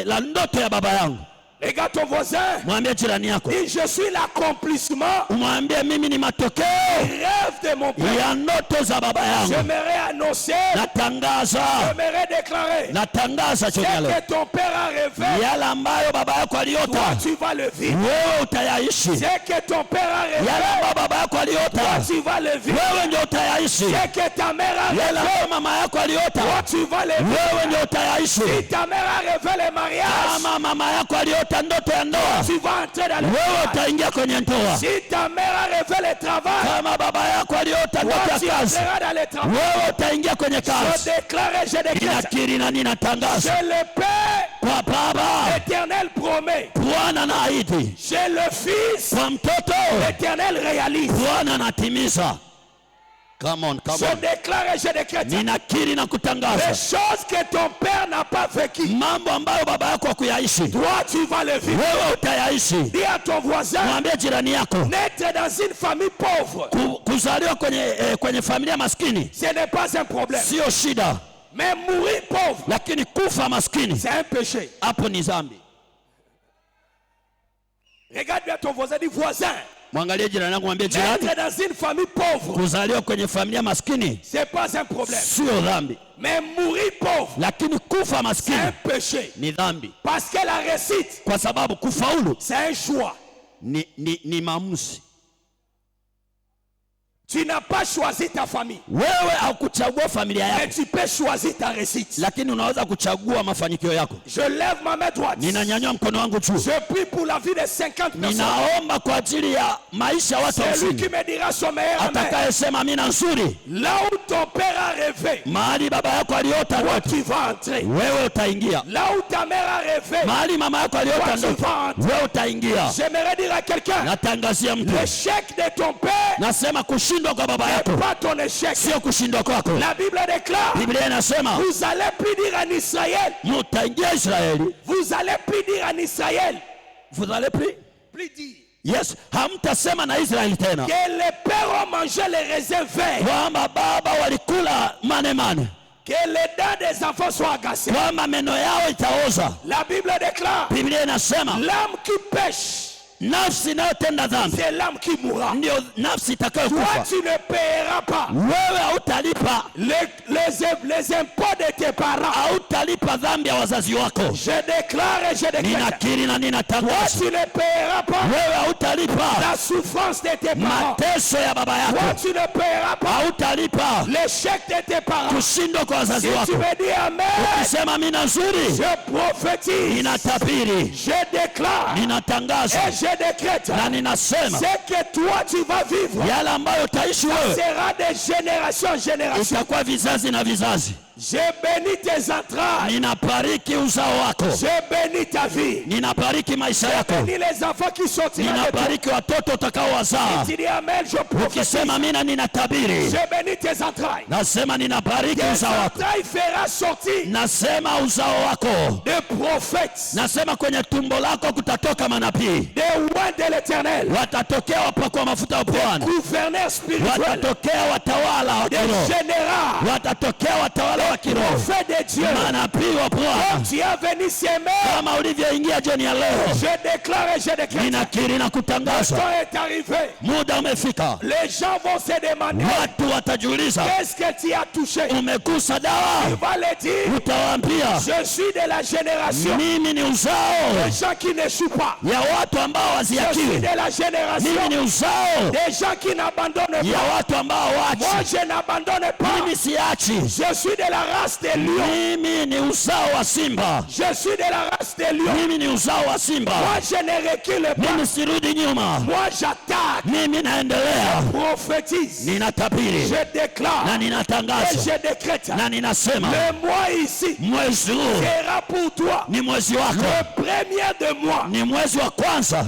la ndoto ya baba yangu. Regarde ton voisin, Mwambie jirani yako, dis je suis l'accomplissement mwambie mimi ni matokeo des rêves de mon père. ya ndoto za baba yangu. J'aimerais annoncer, Natangaza, j'aimerais déclarer, natangaza c'est jioni ya leo, que ton père a rêvé, yale ambayo baba yako toi aliota, tu vas le vivre. wewe utayaishi. C'est que ton père a Yale rêvé, ambayo baba yako toi aliota, tu vas le vivre. wewe ndio utayaishi. C'est que ta mère a Yale rêvé, ambayo mama yako toi aliota, tu vas le vivre. wewe ndio utayaishi. Si ta mère a rêvé le mariage, Kama mama yako aliota ndoto ya ndoa, tu vas entrer dans le wewe mariage. utaingia kwenye ndoa. Si ta mère a rêvé le travail, Kama baba yako aliota ndoto toi ya tu kazi, entreras dans le travail. wewe utaingia kwenye Je kazi. déclare et je décrète. Ninakiri na ninatangaza J'ai le Père, kwa baba, l'Éternel promet. Bwana anaahidi, J'ai le Fils, kwa mtoto l'Éternel réalise. Bwana anatimiza. Come on, come Je on. déclare et je décrète. Ninakiri na Les kutangaza choses que ton père n'a pas vécues, mambo ambayo baba yako hakuyaishi, toi tu vas le vivre. wewe utayaishi. Dis à ton voisin, Mwambie jirani yako, naître dans une famille pauvre, kuzaliwa kwenye familia maskini ce n'est pas un problème. sio shida, Mais mourir pauvre, lakini kufa maskini c'est un péché. hapo ni dhambi. Regarde bien ton voisin, dis voisin, Mwangalie jirani yako, mwambie jirani, naître dans une famille pauvre, kuzaliwa kwenye familia maskini c'est pas un problème. sio dhambi, Mais mourir pauvre, lakini kufa c'est un maskini péché. ni dhambi, Parce que la réussite, kwa sababu kufaulu c'est un choix. ni maamuzi. Tu n'as pas choisi ta famille, Wewe haukuchagua familia mais yako, tu peux choisir ta réussite. lakini unaweza kuchagua mafanikio yako. Je lève ma main droite. Ninanyanyua mkono wangu juu, Je prie pour la vie de 50 personnes. ninaomba kwa ajili ya maisha ya watu C'est lui qui 50 me dira son meilleur amen. atakayesema amina nzuri. Là où ton père a rêvé, Mahali baba yako aliota toi ndoto, tu vas entrer. wewe utaingia. Là où ta mère a rêvé, Mahali mama yako aliota toi tu ndoto, vas entrer. wewe utaingia. J'aimerais dire à quelqu'un, Natangazia mtu, l'échec de ton père nasema kushindwa kwa baba n'est yako pas ton échec. sio kushindwa kwako. La Bible déclare, Biblia inasema vous allez plus dire en Israël, mutaingia Israeli. vous allez plus dire en Israël, Vous allez plus? plus dire Yes, hamtasema na Israeli tena que les pères ont mangé les raisins verts, kwamba baba walikula mane, que les dents des enfants soient agacées. kwamba meno yao itaoza. La Bible déclare, Biblia inasema l'âme qui pêche, nafsi inayotenda dhambi c'est l'âme qui mourra. ndio nafsi Toi, itakayokufa. tu ne paieras pas Wewe hautalipa, les impôts de tes parents. hautalipa dhambi ya wazazi wako. Je déclare et je décrète. Ninakiri na Toi, ninatangaza, tu ne paieras pas wewe hautalipa la souffrance de tes parents. mateso ya baba Toi, yako, tu ne paieras pas hautalipa l'échec de tes parents. kushindwa kwa Si wazazi tu wako. me dis amen, Ukisema amina nzuri, je prophétise, ninatabiri, je déclare ninatangaza et je décrète. na ninasema C'est que toi, tu vas vivre. yale ambayo utaishi wewe Sera de génération en génération. itakuwa vizazi na vizazi. Je bénis tes entrailles. Ninabariki uzao wako, Je bénis ta vie. ninabariki maisha yako, Bénis les enfants qui sortiront de toi. ninabariki watoto utakaowazaa. Tu dis amen, je prophétise. Ukisema amina, ninatabiri, Je bénis tes entrailles. nasema ninabariki Tes uzao wako, entrailles fera sortir nasema uzao wako, des prophètes, nasema kwenye tumbo lako kutatoka manabii, des oint de l'Éternel. Watatokea wapakwa mafuta wa Bwana. Gouverneurs spirituels. Watatokea watawala wa Des kiroho. généraux. Watatokea watawala wa kiroho. Prophètes de Dieu. Manabii wa Bwana. Comme tu as venu s'aimer. Kama ulivyoingia jioni ya leo. Je déclare et je déclare. Ninakiri na Le kutangaza. temps est arrivé. Muda umefika. Les gens vont se demander. Watu watajiuliza. Qu'est-ce que tu as touché? Umekusa dawa. Il va le dire. Utawaambia. Je suis de la génération. Mimi ni uzao. Des gens qui n'échouent pas. Ya watu ambao Je suis waziakiwi. de la génération. Mimi ni uzao. Des gens qui n'abandonnent Ya pas. watu ambao Moi, waachi. je n'abandonne pas. Mimi siachi. Je suis de la race des lions. Mimi ni uzao wa simba. Je suis de la race des lions. Mimi ni uzao wa simba. Moi, je ne recule pas. Mimi sirudi nyuma. Moi, j'attaque. Mimi naendelea. Prophétise. Ninatabiri Je déclare. na Et ninatangaza je décrète. na ninasema Le mois ici mwezi huu sera pour toi ni mwezi wako. le premier de mois. Ni mwezi wa kwanza.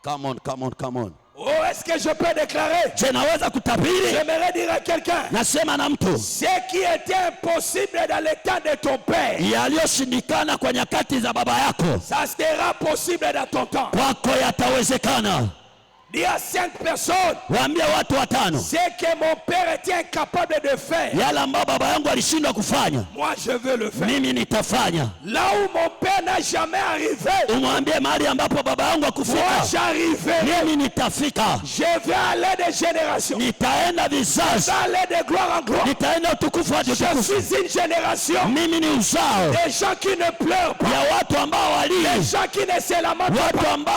Come on, come on, come on. Oh, est-ce que je peux déclarer? Je naweza kutabiri? J'aimerais dire à quelqu'un. Nasema na mtu. Ce qui était impossible dans le temps de ton père, Yaliyoshindikana kwa nyakati za baba yako, ça sera possible dans ton temps. kwako yatawezekana. Dis à 5 personnes. Waambie watu watano. Ce que mon père était incapable de faire, Yale ambayo baba yangu alishindwa kufanya, moi je veux le faire. mimi nitafanya. Là où mon père n'a jamais arrivé, Umwambie mahali ambapo baba yangu moi hakufika, j'arriverai. mimi nitafika. Je vais aller de génération. Nitaenda Je vizazi, vais aller de gloire en gloire. nitaenda utukufu hadi Je utukufu. suis une génération Mimi ni uzao des gens qui ne pleurent pas, ya watu ambao des walii, gens qui ne se lamentent watu pas. ambao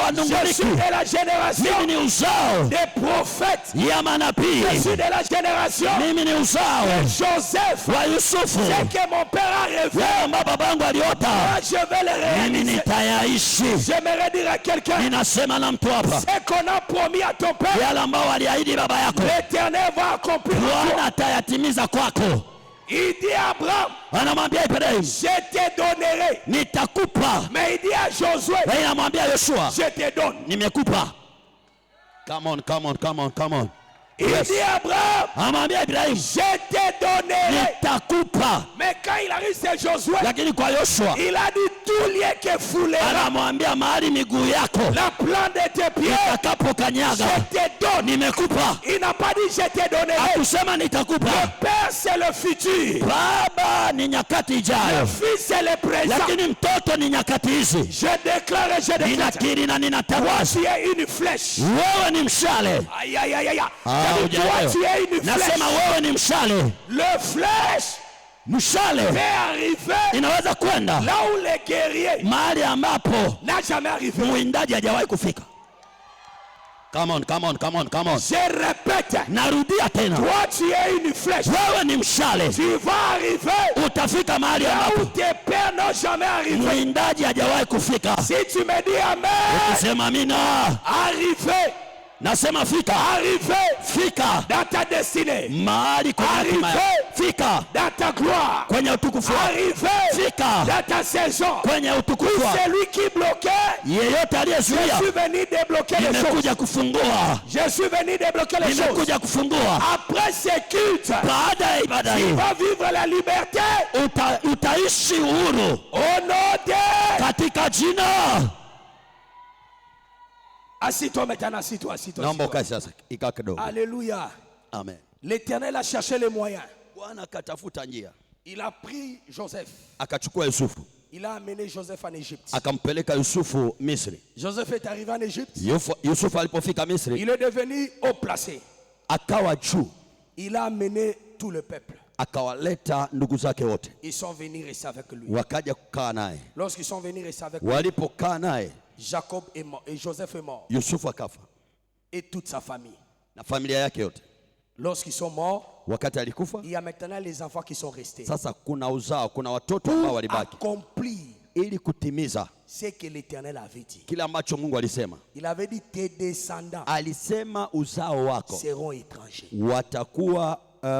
Je suis hawanunguniki. de la génération Mimi ni uzao des prophètes. ya Je manabii. suis de la génération Mimi ni uzao Joseph. wa Yusufu. Ce que mon père a rêvé, Yale ambayo baba yangu aliota, moi je vais le mimi réaliser. nitayaishi. J'aimerais dire à quelqu'un, Ninasema na mtu hapa, ce qu'on a promis à ton père, yale ambao waliahidi baba yako, l'Éternel va accomplir en toi. Bwana atayatimiza kwako. Il dit à Abraham, Anamwambia Ibrahimu, je te donnerai. nitakupa. Mais il dit à Josué, Na inamwambia Yoshua, je te donne. nimekupa. Come on, come on, come on, come on. Il dit à Abraham, Anamwambia Ibrahimu, je te donnerai. nitakupa. Mais quand il arrive c'est Josué, Lakini kwa Yoshua il a dit tout lieu que foulera anamwambia mahali miguu yako la plante de tes pieds, itakapokanyaga, je te donne. nimekupa. Il n'a pas dit je te donnerai. Hakusema Le nitakupa. Père c'est le futur. Baba ni nyakati Le ijayo, Fils c'est le présent. lakini mtoto ni nyakati hizi. Je déclare et je déclare. Ninakiri na Toi ninatangaza, tu es une flèche. wewe ni mshale. Aïe aïe aïe aïe. Ah, J'ai dit, toi hujaelewa. tu es une flèche. Nasema wewe ni mshale. Le flèche Mshale peut arriver inaweza kwenda là où les guerriers mahali ambapo n'a jamais arrivé. mwindaji hajawahi kufika. Come on, come on, come on, come on. Je répète, Narudia tena, toi tu es une flèche. wewe ni mshale. Tu vas arriver Utafika mahali là où ambapo tes pères n'ont jamais arrivé. mwindaji hajawahi kufika. Si tu me dis amen, Sema amina. arriver, Nasema fika, arriver fika dans ta destinée, mahali kwenye hatima yako. Fika dans ta gloire, kwenye utukufu wako. arriver Fika dans ta saison. kwenye utukufu wako. Celui qui bloquait, Yeyote je aliyezuia, suis venu débloquer les choses. nimekuja kufungua, Je suis venu débloquer les choses. nimekuja kufungua. Après ce culte, Baada ya ibada tu hii vas vivre la liberté utaishi uhuru au nom de... katika jina. Assis-toi maintenant, assis-toi, assis-toi. Naomba assis-toi. ukae sasa, ikaa kidogo. Alléluia. Amen. L'Éternel a cherché les moyens. Bwana akatafuta njia, Il a pris Joseph. akachukua Yusufu, Il a amené Joseph en Égypte. akampeleka Yusufu Misri. Joseph est arrivé en Égypte. Yusufu alipofika Misri, Il est devenu haut placé. akawa juu, Il a amené tout le peuple. akawaleta ndugu zake wote, Ils sont venus rester avec lui. wakaja kukaa naye. Lorsqu'ils sont venus rester avec lui, Walipokaa naye, Jacob est mort et Joseph est mort. Yusufu akafa Et toute sa famille. na familia yake yote. Lorsqu'ils sont morts, Wakati alikufa, il y a maintenant les enfants qui sont restés. sasa kuna uzao, kuna watoto ambao Pour walibaki accomplir ili kutimiza ce que l'Éternel avait dit. kile ambacho Mungu alisema. Il avait dit tes descendants Alisema uzao wako seront étrangers.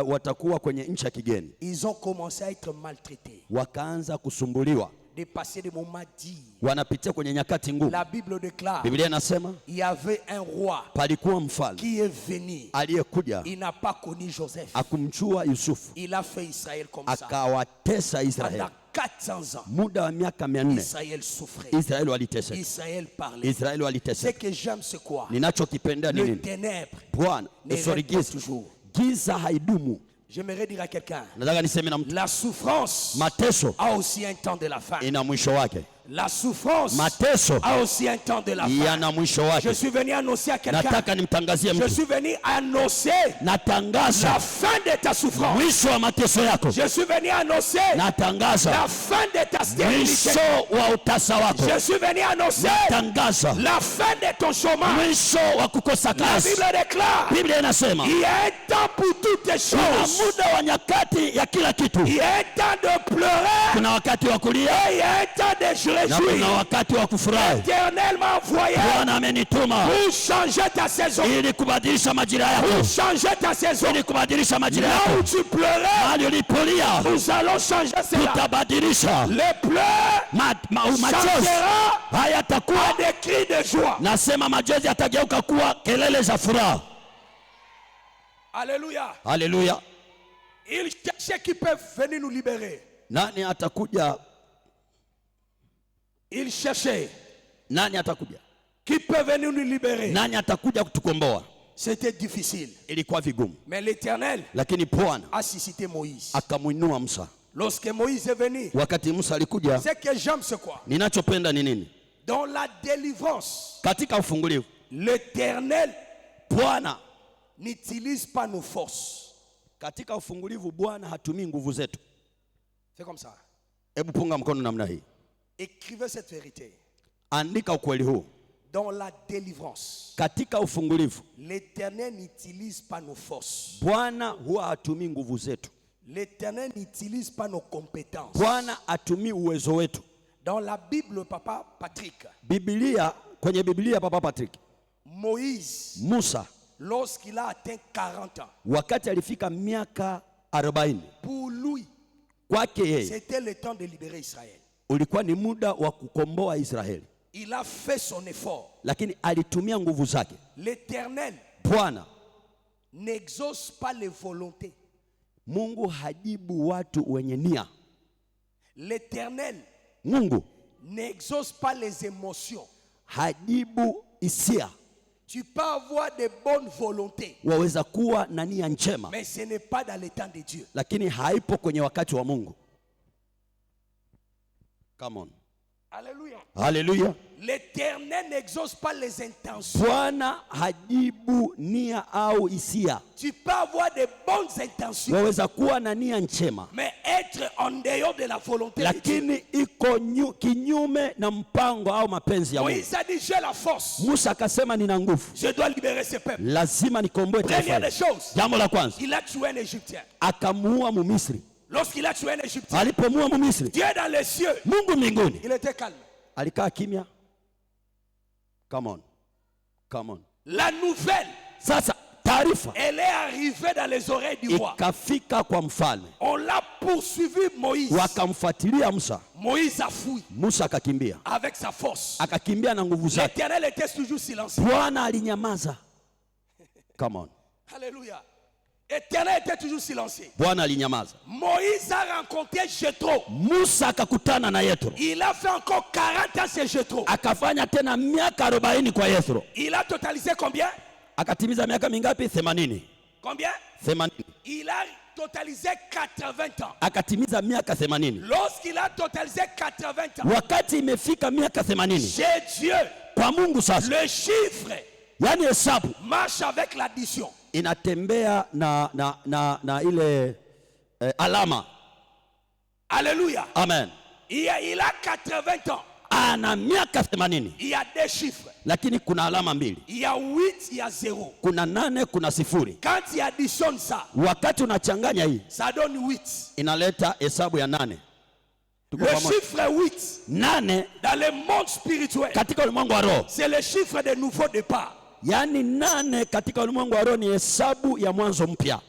watakuwa kwenye nchi ya kigeni. Ils ont commencé à être maltraités. Wakaanza kusumbuliwa, De passer des moments dits. wanapitia kwenye nyakati ngumu. La Bible déclare Biblia inasema il y avait un roi palikuwa mfalme qui est venu. aliyekuja, Il n'a pas connu Joseph. akumjua Yusufu, Il a fait Israël comme ça. akawatesa Israeli Pendant 400 ans, muda wa miaka 400 Israël souffrait. Israeli waliteseka. Israël parlait. Israeli Ce waliteseka. que j'aime, c'est quoi? Ninachokipenda ni Le nini? ténèbre Bwana, ne sorry, règne pas giza. toujours. Giza haidumu. J'aimerais dire à quelqu'un, Nataka niseme na mtu, la souffrance mateso a aussi un temps de la fin. ina mwisho wake. La souffrance Mateso a aussi un temps de la fin. yana mwisho Je wake. suis venu annoncer à quelqu'un. Nataka nimtangazie Je mtu, suis venu annoncer natangaza la fin de ta souffrance. mwisho wa mateso yako. Je suis venu annoncer Natangaza la fin de ta stérilité. mwisho wa utasa wako. Je suis venu annoncer Natangaza la fin de ton chômage. mwisho wa kukosa La kazi. Bible déclare, Biblia inasema il y a un temps pour toutes les kuna choses. muda wa nyakati ya kila kitu. Il y a un temps de pleurer Kuna wakati wa kulia et il y a un temps de se na kuna réjouir. wakati wa kufurahi. L'Éternel m'a envoyé Bwana amenituma pour changer ta saison. ili kubadilisha majira Pour yako, changer ta saison. ili kubadilisha majira Là où yako. tu pleurais, Mahali ulipolia nous allons changer cela. tutabadilisha. Les pleurs Machozi changera hayatakuwa, à des cris de joie. nasema machozi yatageuka kuwa kelele za furaha. Alléluia. Haleluya. Ils cherchaient qui peuvent venir nous libérer. Nani atakuja? Ils cherchaient Nani atakuja? qui peut venir nous libérer. Nani atakuja kutukomboa? C'était difficile. Ilikuwa vigumu, Mais l'Éternel lakini Bwana a suscité Moïse. akamwinua Musa. Lorsque Moïse est venu, Wakati Musa alikuja, ce que j'aime, c'est quoi? ninachopenda ni nini? Dans la délivrance, Katika ufungulivu, l'Éternel Bwana, n'utilise pas nos forces. katika ufungulivu Bwana hatumii nguvu zetu. C'est comme ça. Hebu punga mkono namna hii. Écrivez cette vérité. Andika ukweli huu. Dans la délivrance, Katika ufungulivu l'Éternel n'utilise pas nos forces. Bwana huwa hatumii nguvu zetu. L'Éternel n'utilise pas nos compétences. Bwana hatumii uwezo wetu. Dans la Bible, Papa Patrick, Biblia, kwenye Biblia Papa Patrick, Moïse, Musa lorsqu'il a atteint 40 ans, wakati alifika miaka 40, pour lui, kwake yeye c'était le temps de libérer Israël. ulikuwa ni muda wa kukomboa Israeli, Il a fait son effort. lakini alitumia nguvu zake. L'Éternel Bwana n'exauce pas les volontés. Mungu hajibu watu wenye nia. L'Éternel Mungu n'exauce pas les émotions. hajibu hisia. Tu peux avoir de bonnes volontés, Waweza kuwa na nia njema, mais ce n'est pas dans le temps de Dieu. lakini haipo kwenye wakati wa Mungu. Come on. Alléluia. Haleluya. L'Éternel n'exauce pas les intentions. Bwana hajibu nia au hisia. Tu peux avoir de bonnes intentions, Waweza kuwa na nia njema, mais être en dehors de la volonté de Dieu. lakini iko kinyume na mpango au mapenzi ya Mungu. Moïse a dit, j'ai la force. Musa akasema nina nguvu, Je dois libérer ce peuple. lazima nikomboe Première taifa. des choses, Jambo la kwanza, il a tué un Égyptien. akamuua Mumisri. Lorsqu'il a tué un Égyptien, Alipomuua Mumisri, Dieu dans les cieux, Mungu mbinguni il était calme. alikaa kimya. Come on. Come on. La nouvelle, Sasa taarifa elle est arrivée dans les oreilles du roi. ikafika kwa mfalme, On l'a poursuivi Moïse. wakamfuatilia Musa. Moïse a fui Musa akakimbia, avec sa force. akakimbia na nguvu zake. L'Éternel était toujours silencieux. Bwana alinyamaza. Come on. Alléluia. L'Éternel était toujours silencieux. Bwana alinyamaza. Moïse a rencontré Jéthro. Musa akakutana na Yethro, Il a fait encore 40 ans chez Jéthro. akafanya tena miaka 40 kwa Yethro. Il a totalisé combien? Akatimiza miaka mingapi? 80. Combien? 80. Il a totalisé 80 ans. Akatimiza miaka 80. Lorsqu'il a totalisé 80 ans, Wakati imefika miaka 80 chez Dieu, kwa Mungu sasa, le chiffre yani hesabu marche avec l'addition. inatembea na ile alama. Alléluia. Amen. Il a 80 ans. Ana miaka 80, Il y a deux chiffres. lakini kuna alama mbili. Il y a 8, il y a 0. Kuna 8, kuna 0. Quand il additionne ça, Wakati unachanganya hii ça donne 8. inaleta hesabu ya 8. Tuko Le pamoja? chiffre 8, 8 dans le monde spirituel, katika ulimwengu wa roho, c'est le chiffre de nouveau départ. yaani 8 katika ulimwengu wa roho ni hesabu ya mwanzo mpya.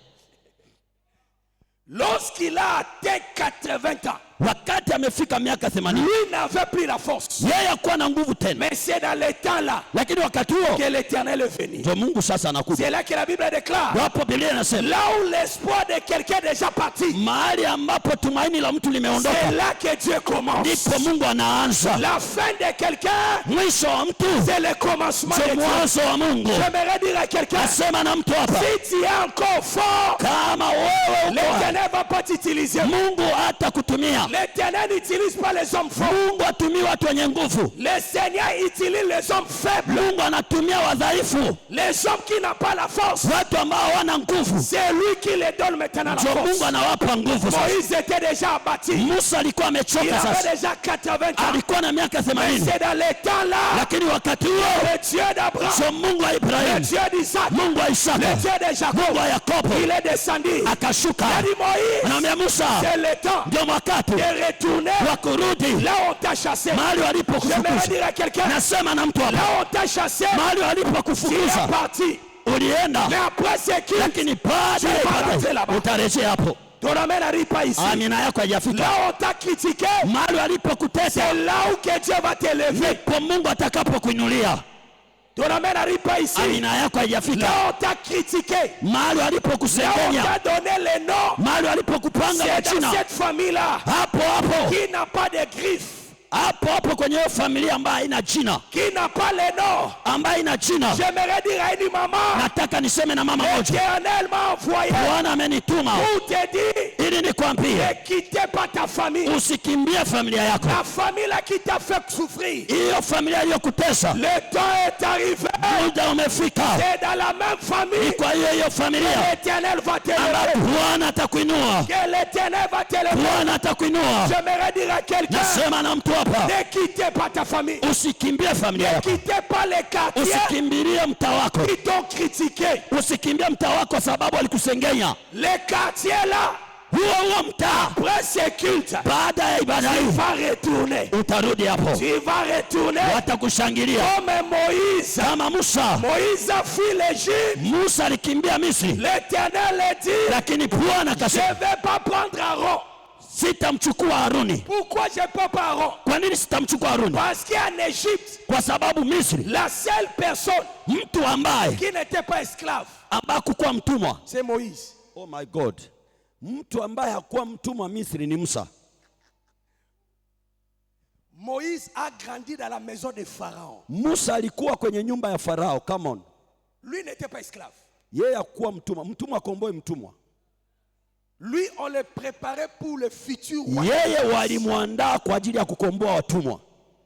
Lorsqu'il a atteint 80 ans, wakati amefika miaka 80, lui n'avait plus la force. yeye hakuwa na nguvu tena. Mais c'est dans les temps là Lakini wakati huo que l'Éternel est venu. ndio Mungu sasa anakuja. C'est là que la Bible déclare, Hapo Biblia inasema là où l'espoir de quelqu'un est déjà parti, mahali ambapo tumaini la mtu limeondoka, c'est là que Dieu commence. ndipo Mungu anaanza. La fin de quelqu'un, Mwisho wa mtu c'est le commencement de ndio Dieu. mwanzo wa Mungu. J'aimerais dire à quelqu'un, Nasema na mtu hapa, si tu es encore fort, kama wewe uko, l'Éternel va pas t'utiliser. Mungu hata kutumia. L'Éternel n'utilise pas les hommes forts. Mungu atumii watu wenye nguvu. Le Seigneur utilise les hommes faibles. Mungu anatumia wadhaifu, Les hommes qui n'ont pas la force. watu ambao hawana nguvu. C'est lui qui les donne maintenant la Ndio Mungu force. anawapa nguvu sasa. Moïse était déjà abattu. Musa alikuwa Il amechoka sasa, avait déjà 80 ans. alikuwa na miaka Mais 80, c'est dans les temps là, lakini wakati huo le Dieu d'Abraham, sio Mungu wa le Ibrahimu, Dieu d'Isaac, Mungu wa le Isaka, Dieu de Mungu Jacob, wa Yakobo il est descendu. akashuka. Il a dit Moïse, Anamwambia Musa, c'est le temps ndio wakati de retourner wa kurudi là où on t'a chassé. mahali J'aimerais walipokufukuza. dire à quelqu'un, Nasema na mtu là hapa, où on t'a chassé, mahali tu es walipokufukuza parti. ulienda, Mais après c'est qui? lakini baada ya ibada utarejea hapo. Ton amène n'arrive pas ici. Amina yako haijafika. Là où on t'a critiqué, Mahali walipokutesa c'est là où que Dieu va t'élever. ndipo Mungu atakapokuinulia. Ton amène n'arrive pas ici. Amina yako Là haijafika. où on t'a critiqué, Mahali là où on walipokusengenya, t'a donné les noms, mahali walipokupanga c'est dans majina, cette famille-là hapo hapo qui n'a pas de griffes, hapo kwenye hiyo familia ambayo haina jina, qui n'a pas les noms. ambayo haina jina. J'aimerais dire à une maman, Nataka niseme na mama moja, l'Éternel m'a envoyé Bwana amenituma pour te dire, ili nikwambie ne quittez pas ta famille. usikimbie familia yako, La famille là qui t'a fait souffrir. hiyo familia iliyokutesa. Le temps est arrivé. Muda umefika, C'est dans la même famille kwa hiyo familia l'Éternel va ambapo t'élever. Bwana atakuinua, Que l'Éternel va t'élever. Bwana atakuinua. J'aimerais dire à quelqu'un, Nasema na mtu hapa, ne quittez pas ta famille. usikimbie familia Ne yako, quittez pas les quartiers usikimbilie mtaa wako, qui t'ont critiqué. usikimbie mtaa wako sababu alikusengenya. Les quartiers là, Huo mtaa, après ce culte, baada ya ibada tu hii vas retourner. utarudi hapo, Tu vas retourner watakushangilia comme Moïse. kama Musa. Moïse a fui l'Égypte. Musa alikimbia Misri, L'Éternel a dit, lakini Bwana je akasema ne vais pas prendre Aaron. sitamchukua Haruni. Pourquoi je ne peux pas Aaron? Kwa nini sitamchukua Haruni? Parce qu'en Égypte, Kwa sababu Misri, la seule personne mtu ambaye qui n'était pas esclave, hakuwa mtumwa. c'est Moïse. Oh my God, mtu ambaye hakuwa mtumwa Misri ni Musa. Moïse a grandi dans la maison de Pharaon. Musa alikuwa kwenye nyumba ya Farao. Come on, Lui n'était pas esclave. yeye hakuwa mtumwa. Mtumwa akomboe mtumwa. Lui, on le préparait pour le futur roi. Yeye walimwandaa kwa ajili ya kukomboa watumwa.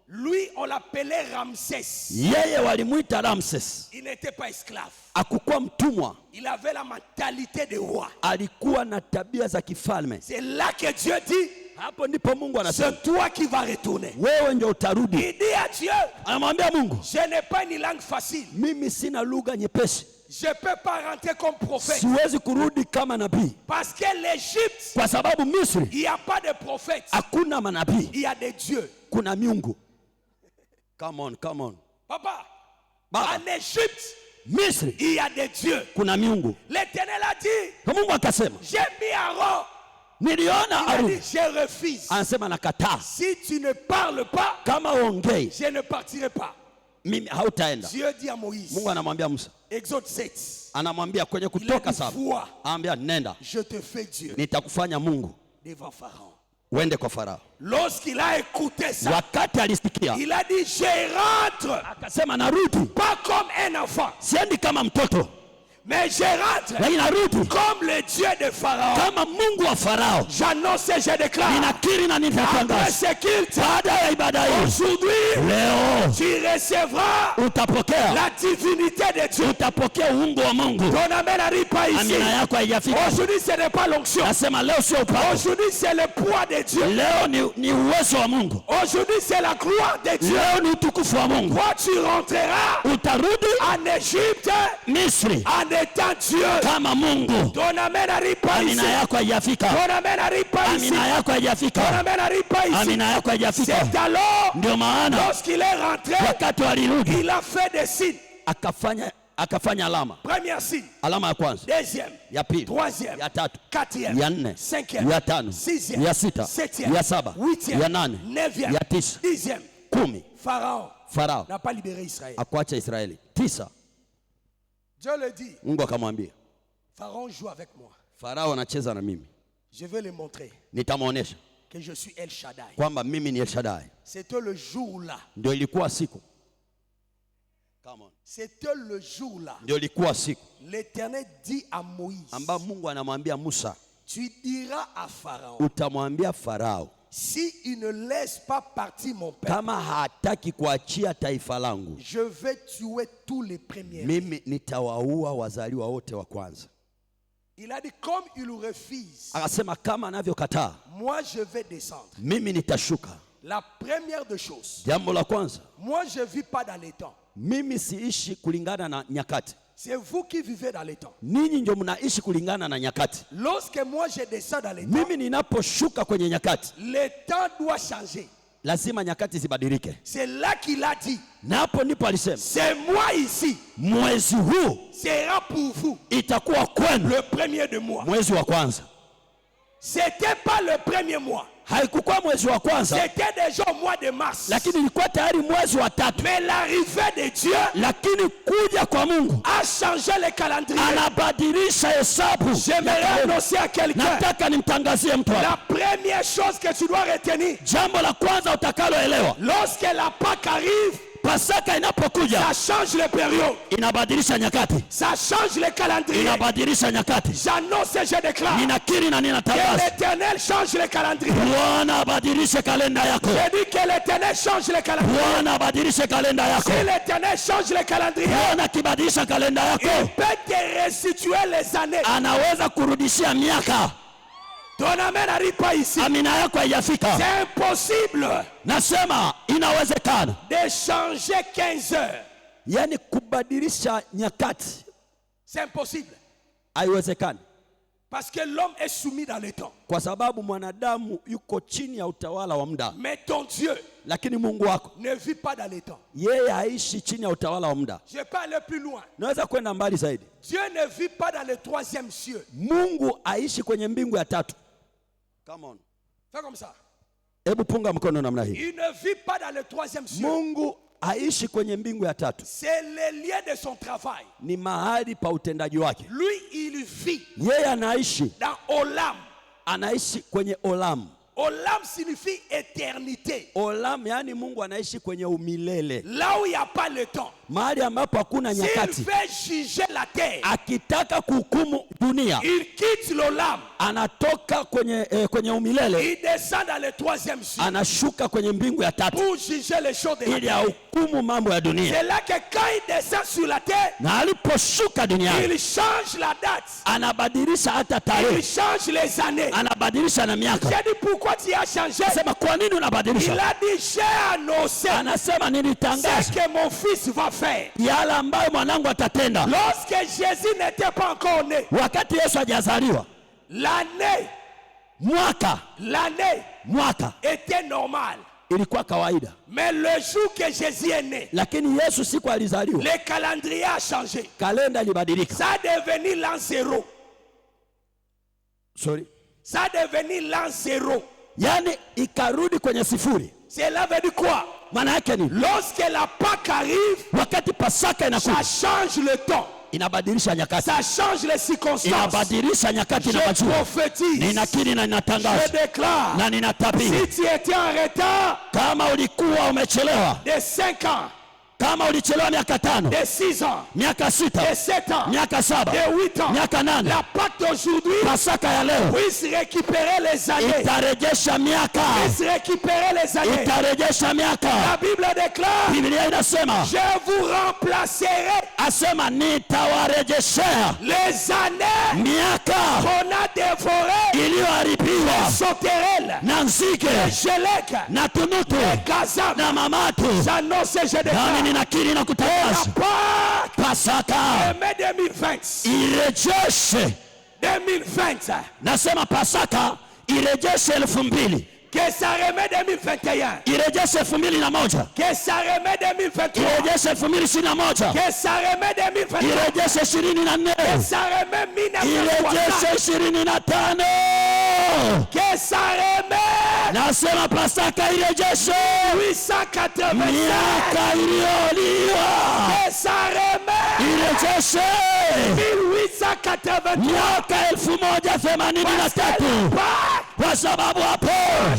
Lui, on l'appelait Ramsès. Yeye walimuita Ramses. Il n'était pas esclave. Hakukuwa mtumwa, Il avait la mentalité de roi. alikuwa na tabia za kifalme. C'est là que Dieu dit, Hapo ndipo Mungu anasema c'est toi qui vas retourner. wewe ndio utarudi. Il dit à Dieu, Anamwambia Mungu, je n'ai pas une langue facile. mimi sina lugha nyepesi, Je ne peux pas rentrer comme prophète. siwezi kurudi kama nabii, Parce que l'Égypte, kwa sababu Misri il n'y a pas de prophète. hakuna manabii, Il y a des dieux. kuna miungu. Come on, come on. Papa, Baba. en Égypte, Misri il y a des dieux. kuna miungu. L'Éternel a dit, Kwa Mungu akasema, j'ai mis Aaron. niliona Il a dit, Haruni. je refuse. Anasema nakataa, Si tu ne parles pas, kama uongei je ne partirai pas. mimi hautaenda. Dieu dit à Moïse, Mungu anamwambia Musa, Exode 7, anamwambia kwenye il a Kutoka dit, 7, vois, anambia nenda, je te fais Dieu nitakufanya Mungu, devant Pharaon. uende kwa Farao. Lorsqu'il a écouté ça, Wakati alisikia, il a dit, je rentre, akasema narudi, pas comme un enfant, siendi kama mtoto, mais je rentre lakini narudi comme le Dieu de Pharaon. kama Mungu wa Farao. J'annonce et je déclare, Ninakiri na après nitatangaza, ce culte, baada ya ibada hii aujourd'hui, leo tu recevras utapokea, la divinité de Dieu. utapokea uungu wa Mungu. Ton amen n'arrive pas ici. Amina yako haijafika. Aujourd'hui, ce n'est pas l'onction. Nasema leo sio upako, Aujourd'hui, c'est le poids de Dieu. leo ni uwezo wa Mungu, Aujourd'hui, c'est la gloire de Dieu. leo ni utukufu wa Mungu. Toi, tu rentreras Utarudi en Égypte Misri en étant Dieu. kama Mungu. Ton amen n'arrive pas ici. Amina yako haijafika, Ton amen n'arrive pas ici. amina yako Ton haijafika, amen n'arrive pas ici. amina yako haijafika. C'est alors, Ndio maana lorsqu'il est rentré, wakati walirudi il a fait des signes. akafanya akafanya alama. Premier signe. Alama ya kwanza, Deuxième. ya pili, Troisième. ya tatu, Quatrième. ya nne, Cinquième. ya tano, Sixième. ya sita, Septième. ya saba, Huitième. ya nane, Neuvième. ya tisa, Dixième. 10. Pharaon Farao n'a pas libéré Israël. akuacha Israeli. 9. Dieu le dit. Mungu akamwambia, Pharaon joue avec moi. Farao anacheza na mimi. Je vais le montrer Nitamwonyesha que je suis El Shaddai. kwamba mimi ni El Shaddai. C'était le jour-là. Ndio ilikuwa siku. Come on. C'était le jour-là. Ndio ilikuwa siku L'Éternel dit à Moïse, amba Mungu anamwambia Musa, tu diras à Pharaon, utamwambia Farao, si il ne laisse pas partir mon peuple, kama hataki kuachia taifa langu, je vais tuer tous les premiers. mimi nitawaua wazaliwa wote wa kwanza. Il a dit, comme il refuse, Akasema kama anavyokataa, moi je vais descendre. mimi nitashuka. La première des choses, Jambo la kwanza, moi je ne vis pas dans les temps. mimi siishi kulingana na nyakati. C'est vous qui vivez dans les temps. Ninyi ndio mnaishi kulingana na nyakati. Lorsque moi je descends dans les temps, Mimi ninaposhuka kwenye nyakati, le temps doit changer. lazima nyakati zibadilike. C'est là qu'il a dit, Na hapo ndipo alisema, c'est moi ici, mwezi huu sera pour vous itakuwa kwenu le premier de mois. mwezi wa kwanza. C'était pas le premier mois. Haikukuwa mwezi wa kwanza, C'était déjà au mois de mars. lakini ilikuwa tayari mwezi wa tatu. Mais l'arrivée de Dieu Lakini kuja kwa Mungu a changé le calendrier. anabadilisha hesabu. J'aimerais annoncer à quelqu'un, Nataka nimtangazie mtu hapa, la première chose que tu dois retenir, jambo la kwanza utakaloelewa, lorsque la Pâque arrive, Pasaka inapokuja ça change les périodes, inabadilisha nyakati, ça change le calendrier. inabadilisha nyakati. J'annonce et je déclare Ninakiri na que ninatangaza, l'Éternel change le calendrier. Bwana abadilishe kalenda yako. Je dis que l'Éternel change le calendrier. Bwana abadilishe kalenda yako. Si l'Éternel change le calendrier, Bwana akibadilisha kalenda il yako, peut te restituer les années. anaweza kurudishia miaka. Ton amen n'arrive pas ici. Amina yako haijafika. C'est impossible Nasema inawezekana, de changer 15 heures. yaani kubadilisha nyakati C'est impossible. haiwezekani, Parce que l'homme est soumis dans le temps. kwa sababu mwanadamu yuko chini ya utawala wa muda. Mais ton Dieu Lakini Mungu wako ne vit pas dans le temps. yeye haishi chini ya utawala wa muda. Je peux aller plus loin. Naweza kwenda mbali zaidi. Dieu ne vit pas dans le troisième cieux. Mungu aishi kwenye mbingu ya tatu. Come on. Fais comme ça. Hebu punga mkono namna hii. Il ne vit pas dans le troisième cieux. Mungu aishi kwenye mbingu ya tatu, C'est le lieu de son travail. ni mahali pa utendaji wake. Lui, il vit Yeye anaishi, dans Olam. anaishi kwenye Olam. Olam signifie éternité. Olam yani Mungu anaishi kwenye umilele, Là où il n'y a pas le temps. mahali ambapo hakuna S'il nyakati. veut juger la terre, Akitaka kuhukumu dunia, il quitte l'Olam. anatoka kwenye umilele, Il descend dans le troisième cieux anashuka kwenye mbingu ya tatu pour juger les choses de la ili terre. ahukumu mambo ya dunia. C'est là que quand il descend sur la terre, Na aliposhuka duniani, il change la date. anabadilisha hata Il tarehe, change les années. anabadilisha na miaka. J'ai dit pourquoi tu as changé. Sema kwa nini Il unabadilisha? a dit j'ai annoncé Anasema ce nilitangaza que mon fils va faire. yale ambayo mwanangu atatenda. Lorsque Jésus n'était pas encore né, Wakati Yesu hajazaliwa, l'année mwaka était normale. ilikuwa kawaida, Mais le jour que Jésus est né, lakini Yesu siku alizaliwa, le calendrier a changé. kalenda ilibadilika. Ça a devenu l'an 0. Sorry. Ça a devenu l'an 0. Yani ikarudi kwenye sifuri. Cela veut dire quoi? Maana yake ni Lorsque la Pâque arrive, wakati Pasaka ça inakuja, change le temps. inabadilisha nyakati, Ça change les circonstances. inabadilisha nyakati na Je majira. prophétise. Ninakiri na Je ninatangaza déclare. na ninatabiri, Si tu étais en retard kama ulikuwa umechelewa, de 5 ans, kama ulichelewa miaka 5, de 6 ans, miaka de 6, 7 ans, miaka 7, de 8 ans, miaka 8, la Pâque d'aujourd'hui Pasaka ya leo puisse récupérer les années. itarejesha miaka, Puisse récupérer les années. itarejesha La miaka. Bible déclare, Biblia inasema, je vous remplacerai asema nitawarejeshea les années miaka qu'on a dévorées, iliyoharibiwa sauterelles, na nzige gelec, na tunutu gazam. na mamatu. J'annonce et je Nami déclare, ninakiri na la kutangaza Pâque Pasaka de mai 2020, irejeshe, 2020, nasema Pasaka irejeshe 2000 Que ça remet 2021. irejeshe 2001. Que ça remet 2023. Irejeshe 2021. Que ça remet 2023. Irejeshe 24. Que ça remet 1960. Irejeshe 25. Que ça remet Nasema Pasaka irejeshe 885. miaka iliyoliwa. Que ça remet Irejeshe 1883. miaka 1083. Kwa sababu hapo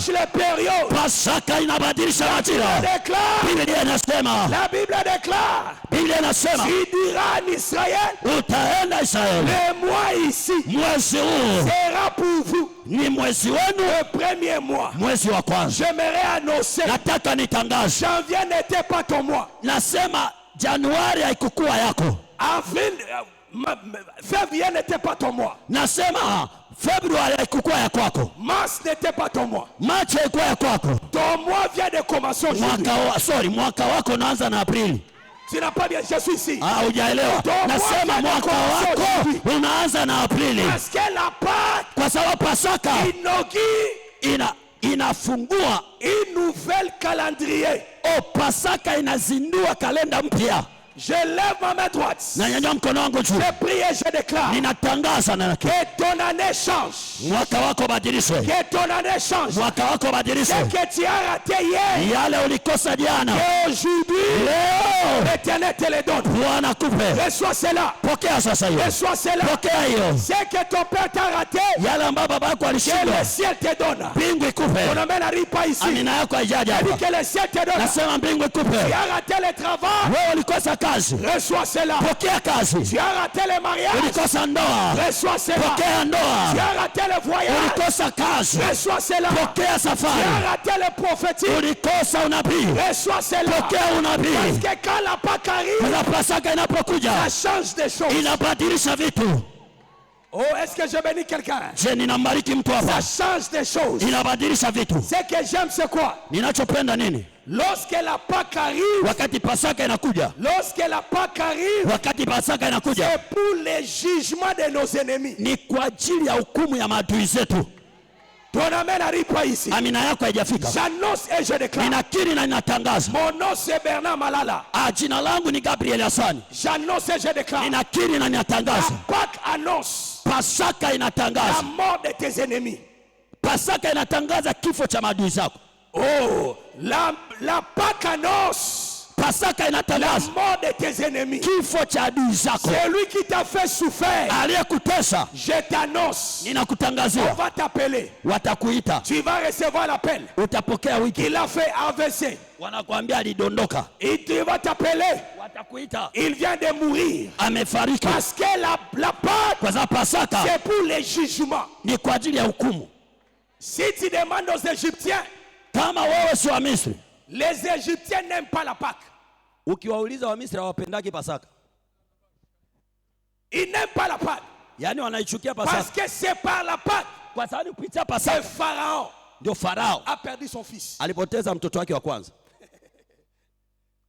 Les périodes. Pasaka inabadilisha majira. Biblia inasema, La Bible déclare. Biblia inasema, Tu diras en Israël, utaenda Israeli, le mois ici mwezi huu sera pour vous ni mwezi wenu, le premier mois. mwezi wa kwanza. J'aimerais annoncer, Nataka nitangaze, janvier n'était pas ton mois. nasema Januari haikukuwa yako. Avril, février n'était pas ton mois. Nasema Februari haikukuwa ya kwako. Mars n'était pas ton mois. Machi haikuwa ya kwako. Ton mois vient de commencer aujourd'hui. Mwaka wako unaanza na Aprili. Tu n'as pas bien, je suis ici. Hujaelewa. Nasema mwaka wako unaanza na Aprili. Parce que la Pâque Kwa sababu Pasaka inaugure inafungua une nouvelle calendrier. Pasaka inazindua kalenda mpya. Je lève ma main droite. Nanyanyua mkono wangu juu. Je prie et je déclare. Ninatangaza na Que ton année change. mwaka wako badilishwe. Que ton année change. Mwaka wako badilishwe. Ce que tu as raté hier. Yale ulikosa jana. Et aujourd'hui. Leo L'Éternel te le donne. Bwana kupe. Reçois cela. Pokea sasa hiyo. Reçois cela. Pokea hiyo. Ce que ton père t'a raté. Yale ambayo baba yako Que alishindwa. le ciel te donne. Mbingu ikupe. On ne n'arrive pas ici. Amina yako haijaja Il dit hapa. que le ciel te donne. Nasema mbingu ikupe. Tu as raté le travail. Wewe ulikosa kazi. Reçois cela. Pokea kazi. Tu as raté le mariage. Ulikosa ndoa. Reçois cela. Pokea Tu ndoa. as raté le voyage. Ulikosa kazi. Reçois cela. Pokea Tu as safari. raté le prophétique. Ulikosa unabii. Reçois cela. Pokea Parce unabii. que quand la Pâque arrive, Kwa Pasaka inapokuja ça change des choses. inabadilisha vitu. Oh, est-ce que je bénis quelqu'un? Je ninambariki mtu Ça hapa. change des choses. Inabadilisha vitu. Ce que j'aime, c'est quoi? Ninachopenda nini? Lorsque la Pâque arrive, Wakati Pasaka inakuja. lorsque la Pâque arrive, Wakati Pasaka inakuja. c'est pour le jugement de nos ennemis. Ni kwa ajili ya hukumu ya maadui zetu. Ton amen n'arrive pas ici. Amina yako haijafika. J'annonce et je déclare. Ninakiri na ninatangaza. Mon nom c'est Bernard Malala. Jina langu ni Gabriel Hasani. J'annonce et je déclare. Ninakiri na La ninatangaza. Pâque annonce Pasaka la inatangaza. mort de tes ennemis. Pasaka inatangaza kifo cha maadui zako. Oh, la Pâque annonce Pasaka la inatangaza mort de tes ennemis. kifo cha adui zako. C'est lui qui t'a fait souffrir. Aliyekutesa Je t'annonce. On ninakutangazia. va t'appeler. Watakuita. Tu vas recevoir l'appel. Utapokea wiki. Il a fait AVC. Wanakuambia alidondoka. Et tu vas t'appeler. Watakuita. Il vient de mourir. Amefariki. Parce que la Pâque, Kwa sababu Pasaka c'est pour les jugements. ni kwa ajili ya hukumu. Si tu demandes aux Égyptiens, Kama wewe si wa Misri, les Égyptiens n'aiment pas la Pâque. ukiwauliza wa Misri hawapendagi Pasaka. Ils n'aiment pas la Pâque. Yaani wanaichukia Parce Pasaka. que c'est par la Pâque Kwa sababu kupitia que Pasaka Pharaon ndio Farao a perdu son fils. alipoteza mtoto wake wa kwanza.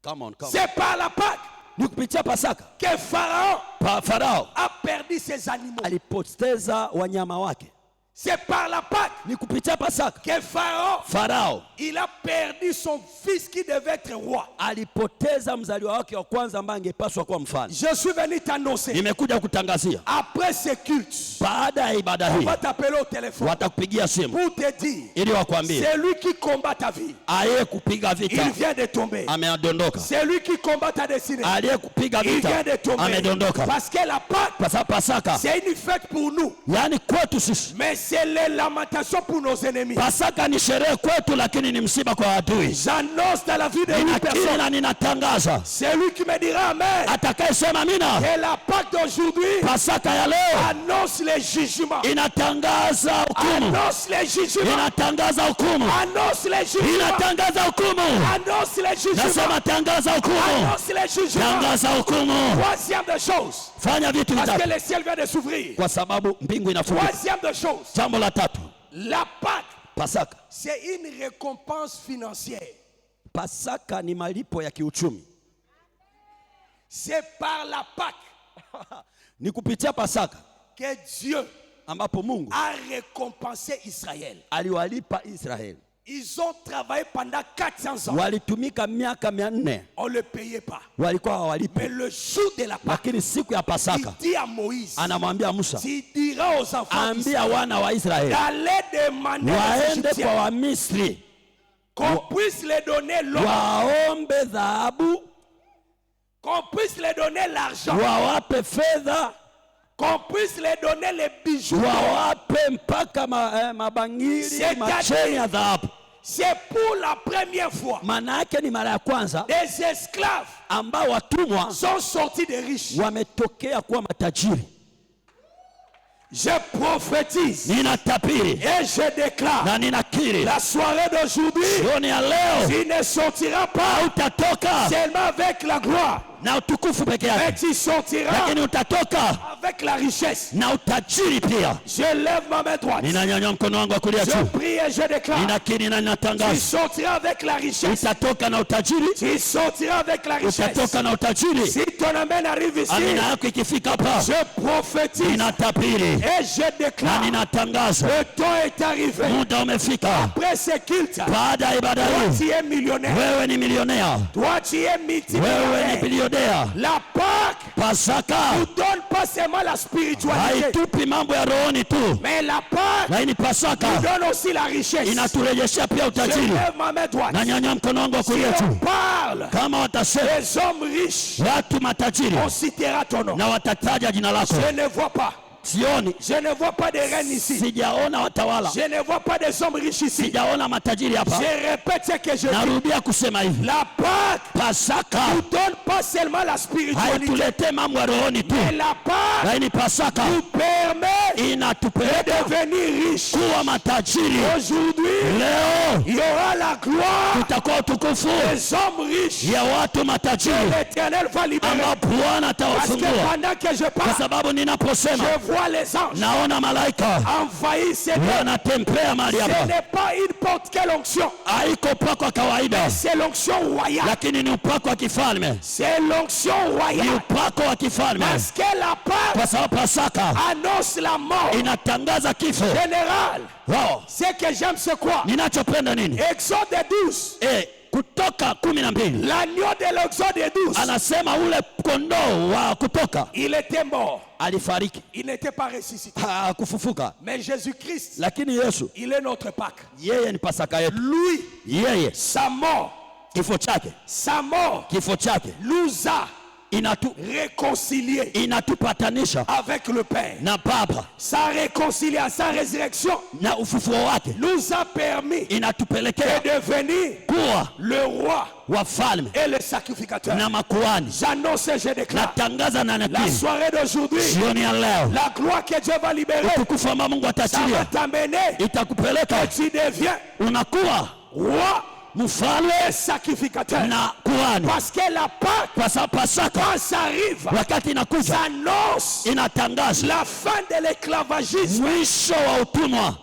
Come on. C'est par la Pâque Ni kupitia Pasaka que Pharaon Farao a perdu ses animaux. alipoteza wanyama wake. C'est par la Pâque Ni kupitia Pasaka que Farao il a perdu son fils qui devait être roi. alipoteza mzaliwa wake wa kwanza ambaye angepaswa kuwa mfalme. Je suis venu t'annoncer. Nimekuja kutangazia Après ce culte, baada ya ibada on hii va t'appeler au téléphone watakupigia simu pour te dire, ili wakwambie c'est lui qui combat ta vie. aliyekupiga vita Il vient de tomber. amedondoka. C'est lui qui combat ta destinée. Aliyekupiga Il vita vient de tomber. amedondoka. Parce que la Pâque, Kwa sababu Pasaka c'est une fête pour nous. yaani kwetu sisi, Mais c'est les lamentations pour nos ennemis. Pasaka ni sherehe kwetu, lakini ni msiba kwa adui. J'annonce dans la vie de une Ninakiri personne. na ninatangaza, C'est lui qui me dira Amen. atakayesema amina, Et la Pâque d'aujourd'hui Pasaka ya leo annonce les jugements. inatangaza hukumu, Annonce les jugements. inatangaza hukumu, Annonce les jugements. inatangaza hukumu. Annonce les jugements. Nasema tangaza hukumu, Annonce les jugements. tangaza hukumu. Troisième de choses. Fanya vitu Parce que vitatu le ciel vient de s'ouvrir. kwa sababu mbingu inafunguka. Troisième de choses. Jambo la tatu, La Pâque, Pasaka. c'est une récompense financière. Pasaka ni malipo ya kiuchumi. C'est par la Pâque Ni kupitia Pasaka que Dieu ambapo Mungu a récompensé Israël. aliwalipa Israeli. Ils ont travaillé pendant 400 ans. walitumika miaka 400, On ne le payait pas. walikuwa hawalipi. Mais le jour de la Pâque, Lakini siku ya il Pasaka dit à Moïse, anamwambia Musa, tu diras aux enfants ambia wana wa Israeli d'aller demander aux waende kwa Égyptiens Wamisri qu'on puisse les donner l'or, waombe dhahabu, qu'on puisse les donner l'argent, wawape fedha, qu'on puisse les donner les bijoux. wawape mpaka mabangili, C'est-à-dire, macheni ya dhahabu. c'est pour la première fois Maana yake ni mara ya kwanza des esclaves ambao watumwa sont sortis des riches. wametokea kuwa matajiri. Je prophétise Ninatabiri et je déclare na ninakiri, la soirée d'aujourd'hui, jioni ya leo tu ne sortiras pas utatoka seulement avec la gloire, na utukufu peke mais yake, tu sortiras lakini utatoka avec la richesse. na utajiri pia. Je lève ma main droite. Ninanyanyua mkono wangu wa kulia Je juu, prie et je déclare. ninakiri na Tu ninatangaza, sortiras avec la richesse. utatoka na utajiri, Tu sortiras avec la richesse. utatoka na utajiri. Si ton amen arrive ici, Amina yako ikifika hapa, je prophétise ninatabiri et je na déclare. ninatangaza, Le temps est arrivé. muda umefika. Après ce culte, Baada ya ibada toi hii, tu es millionnaire. wewe ni milionea, Toi tu es wewe ni multimillionnaire. bilionea. La Pâque Pasaka ne donne pas seulement la spiritualité, haitupi mambo ya rohoni tu, mais la Pâque lakini Pasaka nous donne aussi la richesse. inaturejeshea pia Je utajiri. lève ma main droite. Nanyanyua mkono wangu wa Si kulia on juu, parle kama watasema des hommes riches, watu matajiri on citera ton nom. na watataja jina lako. Je ne vois pas. Sioni, Je ne vois pas de reines ici. sijaona watawala, Je ne vois pas des hommes riches ici. sijaona matajiri hapa. Je répète ce que je dis. Narudia kusema hivi, La Pâque Pasaka ne donne pas seulement la spiritualité, haituletee mambo ya rohoni tu, mais la Pâque lakini Pasaka nous permet de inatupeleka devenir riches. kuwa matajiri. Aujourd'hui, Leo il y aura la gloire tutakuwa utukufu des hommes riches. ya watu matajiri L'Éternel va libérer. ambao Bwana Parce que atawafungua, pendant que je kwa parle, sababu ninaposema je vois les anges naona malaika envahir cette terre. wanatembea mahali Ce hapa. n'est pas une porte quelle onction. Haiko upako wa kawaida, C'est l'onction royale. lakini ni upako wa kifalme, C'est l'onction ni royale. upako wa kifalme, Parce que la Pâque kwa sababu Pasaka annonce la mort inatangaza kifo. générale. Wow. Ce que j'aime, c'est quoi? Ninachopenda nini? Exode 12. Kutoka 12 L'agneau de l'Exode 12. anasema ule kondoo wa Kutoka Il était mort. alifariki, Il n'était pas ressuscité. hakufufuka, Mais Jésus-Christ, lakini Yesu il est notre Pâque. yeye ni Pasaka yetu. Lui, Yeye sa mort, kifo chake, kifo chake nous a réconciliés inatupatanisha avec le Père. na Baba, Sa réconciliation, sa résurrection na ufufuo wake nous a permis inatupelekea de devenir kuwa le roi wafalme et le sacrificateur. na makuhani. J'annonce et je déclare Natangaza na la nakiri soirée d'aujourd'hui, jioni ya leo, la gloire que Dieu va libérer, utukufu ambao Mungu ça va ataachilia t'amener itakupeleka et tu deviens unakuwa roi mfalme et sacrificateur. na kuhani, Parce que la Pâque, kwa sababu Pasaka quand ça arrive, wakati inakuja ça annonce inatangaza la fin de l'esclavagisme. mwisho wa utumwa.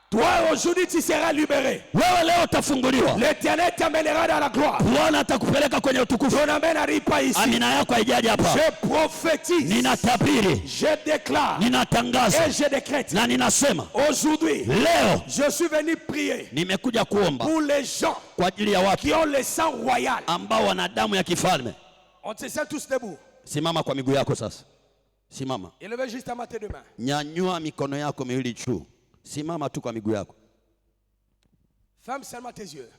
Toi aujourd'hui tu seras libéré. Wewe leo utafunguliwa, L'Éternel t'amènera dans la gloire. Bwana atakupeleka kwenye utukufu. Ton amen n'arrive pas ici. Amina yako haijaje hapa. Je prophétise, Ninatabiri, je déclare ninatangaza et je décrète. na ninasema Aujourd'hui, leo je suis venu prier nimekuja kuomba pour les gens kwa ajili ya watu qui ont le sang royal. ambao wana damu ya kifalme. On se sent tous debout. Simama kwa miguu yako sasa, simama, Élevez juste à tes deux mains. nyanyua mikono yako miwili juu, simama tu kwa miguu yako. Ferme seulement tes yeux.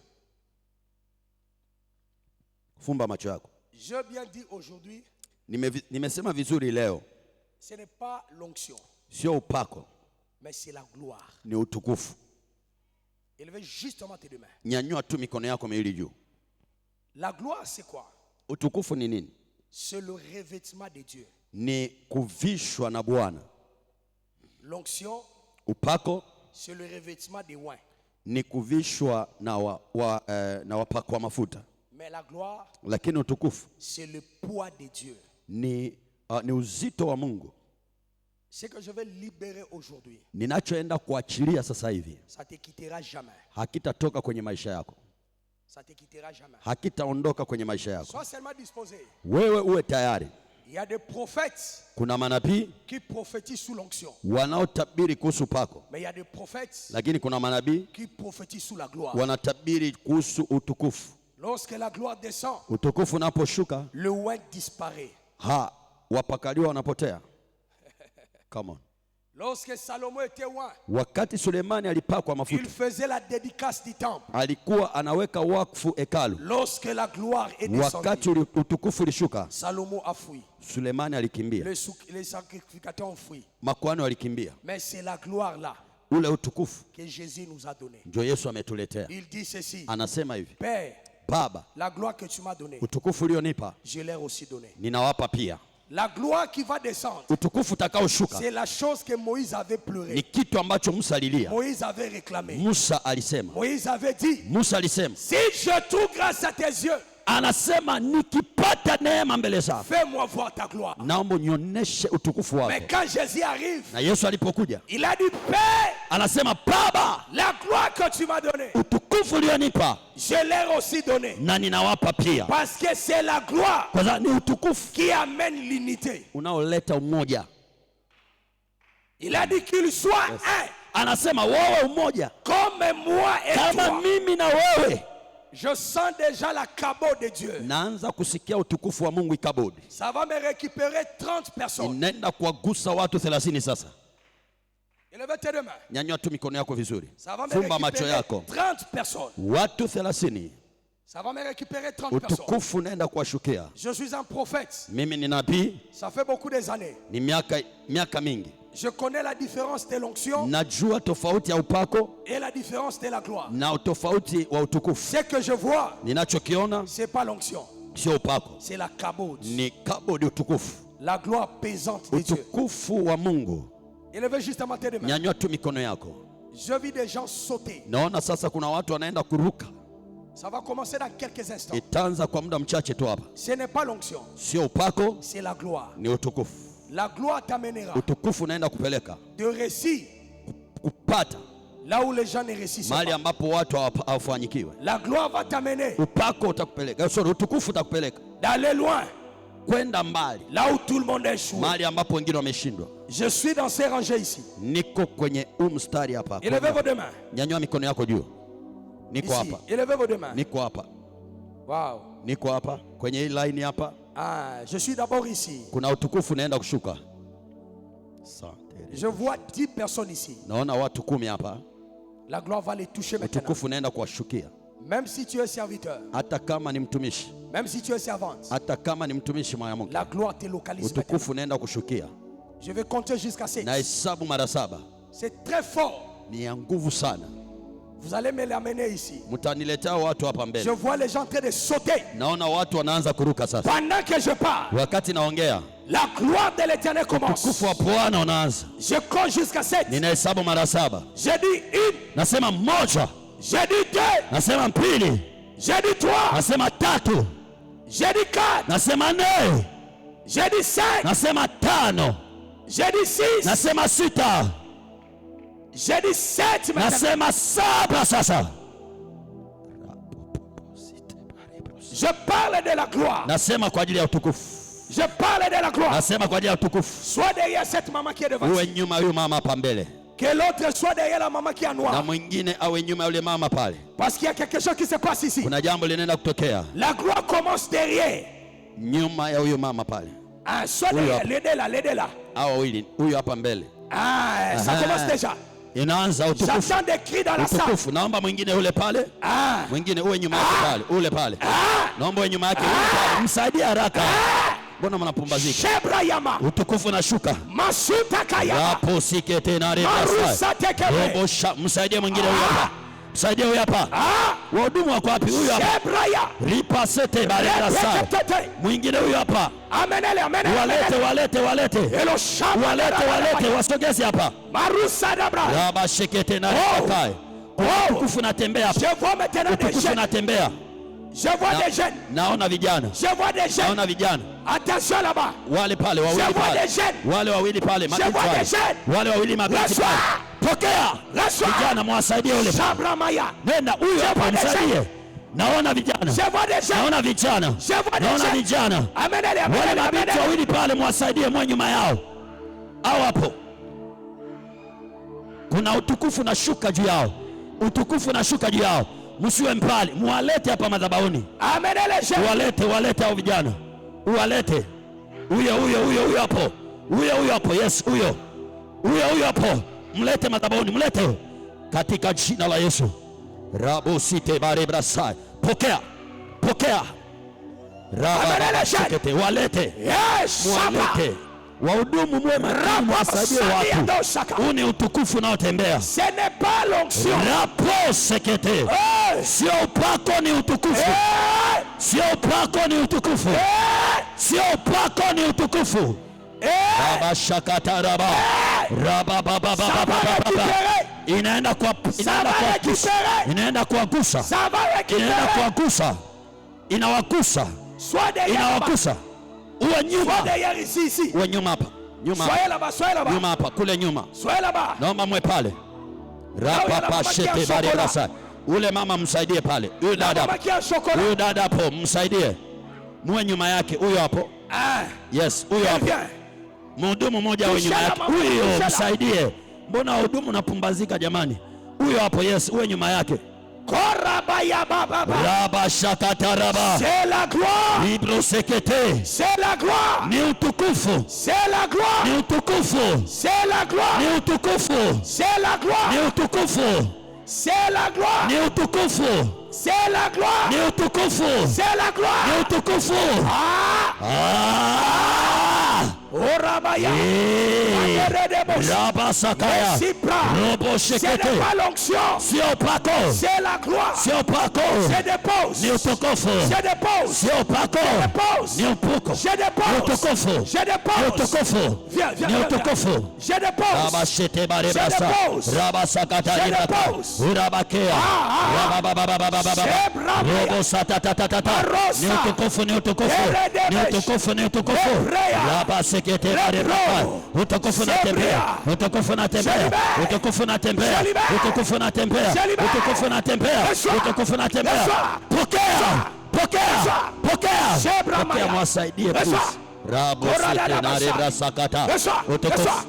Fumba macho yako. Je bien dit aujourd'hui, Nimesema vizuri leo, ce n'est pas l'onction, sio upako, mais c'est la gloire. ni utukufu. Élevez justement tes deux mains. Nyanyua tu mikono yako miwili juu. La gloire, c'est quoi? Utukufu ni nini? C'est le revêtement de Dieu. Ni kuvishwa na Bwana. L'onction, Upako c'est le revêtement des oins. ni kuvishwa na wapako wa mafuta, Mais la gloire, lakini utukufu c'est le poids de Dieu. ni uzito wa Mungu. Ce que je vais libérer aujourd'hui, Ninachoenda kuachilia sasa hivi ça te quittera jamais. hakitatoka kwenye maisha yako, Ça te quittera jamais. hakitaondoka kwenye maisha yako. Sois seulement disposé. Wewe uwe tayari. Il y a des prophètes Kuna manabii qui prophétisent sous l'onction. wanaotabiri kuhusu upako, Mais il y a des prophètes lakini kuna manabii qui prophétisent sous la gloire. wanatabiri kuhusu utukufu. Lorsque la gloire descend, Utukufu unaposhuka, le oint disparaît. wapakaliwa wanapotea. Come on. Lorsque Salomon était oint, Wakati Sulemani alipakwa il mafuta, faisait la dédicace du temple. alikuwa anaweka wakfu hekalu. Lorsque la gloire est Wakati descendue, utukufu ulishuka, Salomon a fui. Sulemani alikimbia, Les sacrificateurs ont fui. makuhani walikimbia. Mais c'est la gloire là Ule utukufu que Jésus nous a donné. ndio Yesu ametuletea. Il dit ceci: Anasema hivi, Père, Baba, la gloire que tu m'as donnée, utukufu ulionipa je l'ai aussi donnée. ninawapa pia. La gloire qui va descendre, Utukufu utakaoshuka c'est la chose que Moïse avait ni pleuré. kitu ambacho Musa alilia. Moïse avait réclamé. Musa alisema, Moïse avait dit: Musa alisema, si je trouve grâce à tes yeux, anasema nikipata neema mbele zako, fais-moi voir ta gloire. naomba unionyeshe utukufu Mais wako. quand Jésus arrive, Na Yesu alipokuja il a dit: Père, anasema, Baba, la gloire que tu m'as donnée, utukufu ulionipa je l'ai aussi donnée. na ninawapa pia, Parce que c'est la gloire kwa sababu ni utukufu qui amène l'unité. unaoleta umoja. Il a dit qu'il soit un, Anasema wewe umoja comme moi et kama toi. mimi na wewe. Je sens déjà la cabot de Dieu. Naanza kusikia utukufu wa Mungu ikabodi, Ça va me récupérer 30 personnes. inaenda kuwagusa watu 30 sasa. Élevez tes deux mains. Nyanyua tu mikono yako vizuri, Ça va me fumba macho récupérer yako. 30 personnes. Watu 30 Ça va me récupérer 30 personnes. utukufu unaenda kuwashukia. Je suis un prophète. Mimi ni nabii, Ça fait beaucoup des années. ni miaka mingi. Je connais la différence de l'onction Najua tofauti ya upako et la différence de la gloire. na utofauti wa utukufu. Ce que je vois, Ninachokiona c'est pas l'onction, sio upako, c'est la cabot. ni kabodi utukufu, La gloire pesante de Dieu. utukufu wa Mungu. Élevez juste à tes deux mains. Nyanyua tu mikono yako. Je vis des gens sauter. Naona sasa kuna watu wanaenda kuruka. Ça va commencer dans quelques instants. Itaanza kwa muda mchache tu hapa. Ce n'est pas l'onction, Sio upako, c'est la gloire. ni utukufu. La gloire t'amènera Utukufu unaenda kupeleka de récits kupata là où les gens ne réussissent mahali pas. ambapo watu hawafanyikiwe. La gloire va t'amener Upako utakupeleka, sorry, utukufu utakupeleka d'aller loin, kwenda mbali, là où tout le monde est échoué. mahali ambapo wengine wameshindwa. Je suis dans ces rangées ici. Niko kwenye mstari hapa. Élevez vos deux mains. Nyanyua mikono yako juu. Niko Ici. hapa, Élevez vos deux mains. niko hapa, Wow. niko hapa kwenye hii line hapa. Ah, je suis d'abord ici. Kuna utukufu unaenda kushuka. Asante. Je vois 10 personnes ici. Naona watu 10 hapa. La gloire va les toucher maintenant. Utukufu unaenda kuwashukia, Même si tu es serviteur, hata kama ni mtumishi, même si tu es servante, hata kama ni mtumishi mwa Mungu. la gloire te localise maintenant. Utukufu unaenda kushukia. Je vais compter jusqu'à 7. Na hesabu mara 7. C'est très fort. Ni ya nguvu sana. Vous allez me l'amener ici. Mtaniletea watu hapa Je mbele. vois les gens en train de sauter. Naona watu wanaanza kuruka sasa. Pendant que je parle, Wakati naongea, la gloire de l'Éternel commence. utukufu wa Bwana unaanza. Je compte jusqu'à 7. Ninahesabu mara 7. J'ai dit 1, Nasema 1, j'ai dit 2, nasema 2, j'ai dit 3, nasema 3, j'ai dit 4, nasema 4, j'ai dit 5, nasema 5, j'ai dit 6, nasema 6, j'ai dit 7 maintenant. nasema 7 sasa. Je parle de la gloire. Nasema kwa ajili ya utukufu. Je parle de la gloire. Nasema kwa ajili ya utukufu. Sois derrière cette maman qui est devant. Uwe nyuma huyu mama hapa mbele, Que l'autre soit derrière la maman qui est en na noir. mwingine awe nyuma yule mama pale. Parce qu'il y a quelque chose qui se passe ici. Kuna jambo linaenda kutokea La gloire commence derrière. nyuma ya huyu mama pale. Ah, soit Oui, derrière. hapa. L'aidez là. Hao wawili, huyu hapa mbele. Ah, ça Aha. commence déjà. Inaanza utukufu. J'entends des cris dans la salle. Utukufu. Naomba mwingine ule pale. Ah, Mwingine uwe nyuma yake pale, ule pale. Naomba uwe nyuma yake ule pale. Msaidie haraka. Mbona mnapumbazika? Shebra Yama. Utukufu unashuka. Masuta Kaya. Hapo sikete na Marusa rebasa. Tekebe. Robo sha, msaidie mwingine huyu hapa. Msaidie huyu hapa. Wahudumu wako wapi? Huyu hapa. Shebra Ya. Ripasete barera sa. Tete. Mwingine huyu hapa. Amenele, amenele. Walete. Elo shamba. Walete wasogeze hapa. Marusa Dabra. Raba shekete na rebasa. Utukufu unatembea hapa. Je vois maintenant des Utukufu jeunes. unatembea. Je vois des jeunes. Naona vijana. Je vois des jeunes. Naona vijana. Attention là-bas. Wale pale wawili Je vois pale. des jeunes. Wale wawili pale Je vois des mabinti jeunes. pale. Wale wawili mabinti Reçois. pale. Pokea. Reçois. Vijana mwasaidie yule. Shambra Maya. Nenda huyu hapa vois des msaidie. Naona vijana. Je vois des gens. Naona vijana. Je vois des Naona gens. vijana. Amenez-les, Wale amenez-les, mabinti amenez-les. wawili pale mwasaidie mwe nyuma yao. Hao hapo. Kuna utukufu na shuka juu yao. Utukufu na shuka juu yao. Msiwe mbali. Muwalete hapa madhabahuni. Amenez-les gens. Walete hao vijana. Uwalete. Huyo hapo. Huyo hapo. Yes, huyo hapo. Mlete madhabahuni, mlete. Katika jina la Yesu. Rabu site bare brasai. Pokea. Raba shikete, walete. Yes, Walete. Wahudumu mwe makini msaidie watu. Huu ni utukufu unaotembea. Ce n'est pas l'onction. Rapo sekete. Sio upako, ni utukufu. Sio upako, ni utukufu. Sio upako, ni utukufu. Raba shakata raba. Raba baba. Inaenda kuwagusa. Inawagusa. Uwe nyuma. Uwe nyuma hapa. Nyuma hapa, kule nyuma. Naomba mwe pale. Rapa pashete bari brasa. Ule mama msaidie pale. Huyo dada hapo msaidie. Mwe nyuma yake, huyo hapo. Yes, huyo hapo. Mhudumu mmoja awe nyuma yake. Huyo msaidie. Mbona wahudumu napumbazika jamani? Huyo hapo, yes, uwe nyuma yake. Raba shakata raba. C'est la gloire. Libro sekete. C'est la gloire. Ni utukufu. C'est la gloire. Ni utukufu. C'est la gloire. Ni utukufu. C'est la gloire. Ni utukufu. C'est la gloire. Ni utukufu. C'est la gloire. Ni utukufu. C'est la gloire. Ni utukufu. Orabaya. Raba sakaya. Robo Ce n'est shekete. pas l'onction. Sio upako. C'est la gloire. Sio upako. Je dépose. Ni utukufu. Je dépose. Sio upako. Ni upuko. Je dépose. Utukufu. Je Ni dépose. utukufu. Viens. Ni utukufu. Je dépose. Raba shete bare Je brasa. dépose. Raba sakata Je ribaka. dépose. Urabakea. Raba baba. Je brabaya. Robo satata. Marosa. Ni utukufu. Eredebesh. Ni utukufu. Ebrea. Raba sekete bare brasa. Utukufu natembea. Utukufu natembea. Utukufu natembea. Utukufu natembea. Utukufu natembea. Utukufu natembea. Pokea mwasaidie please. Rabo sete na rebra sakata.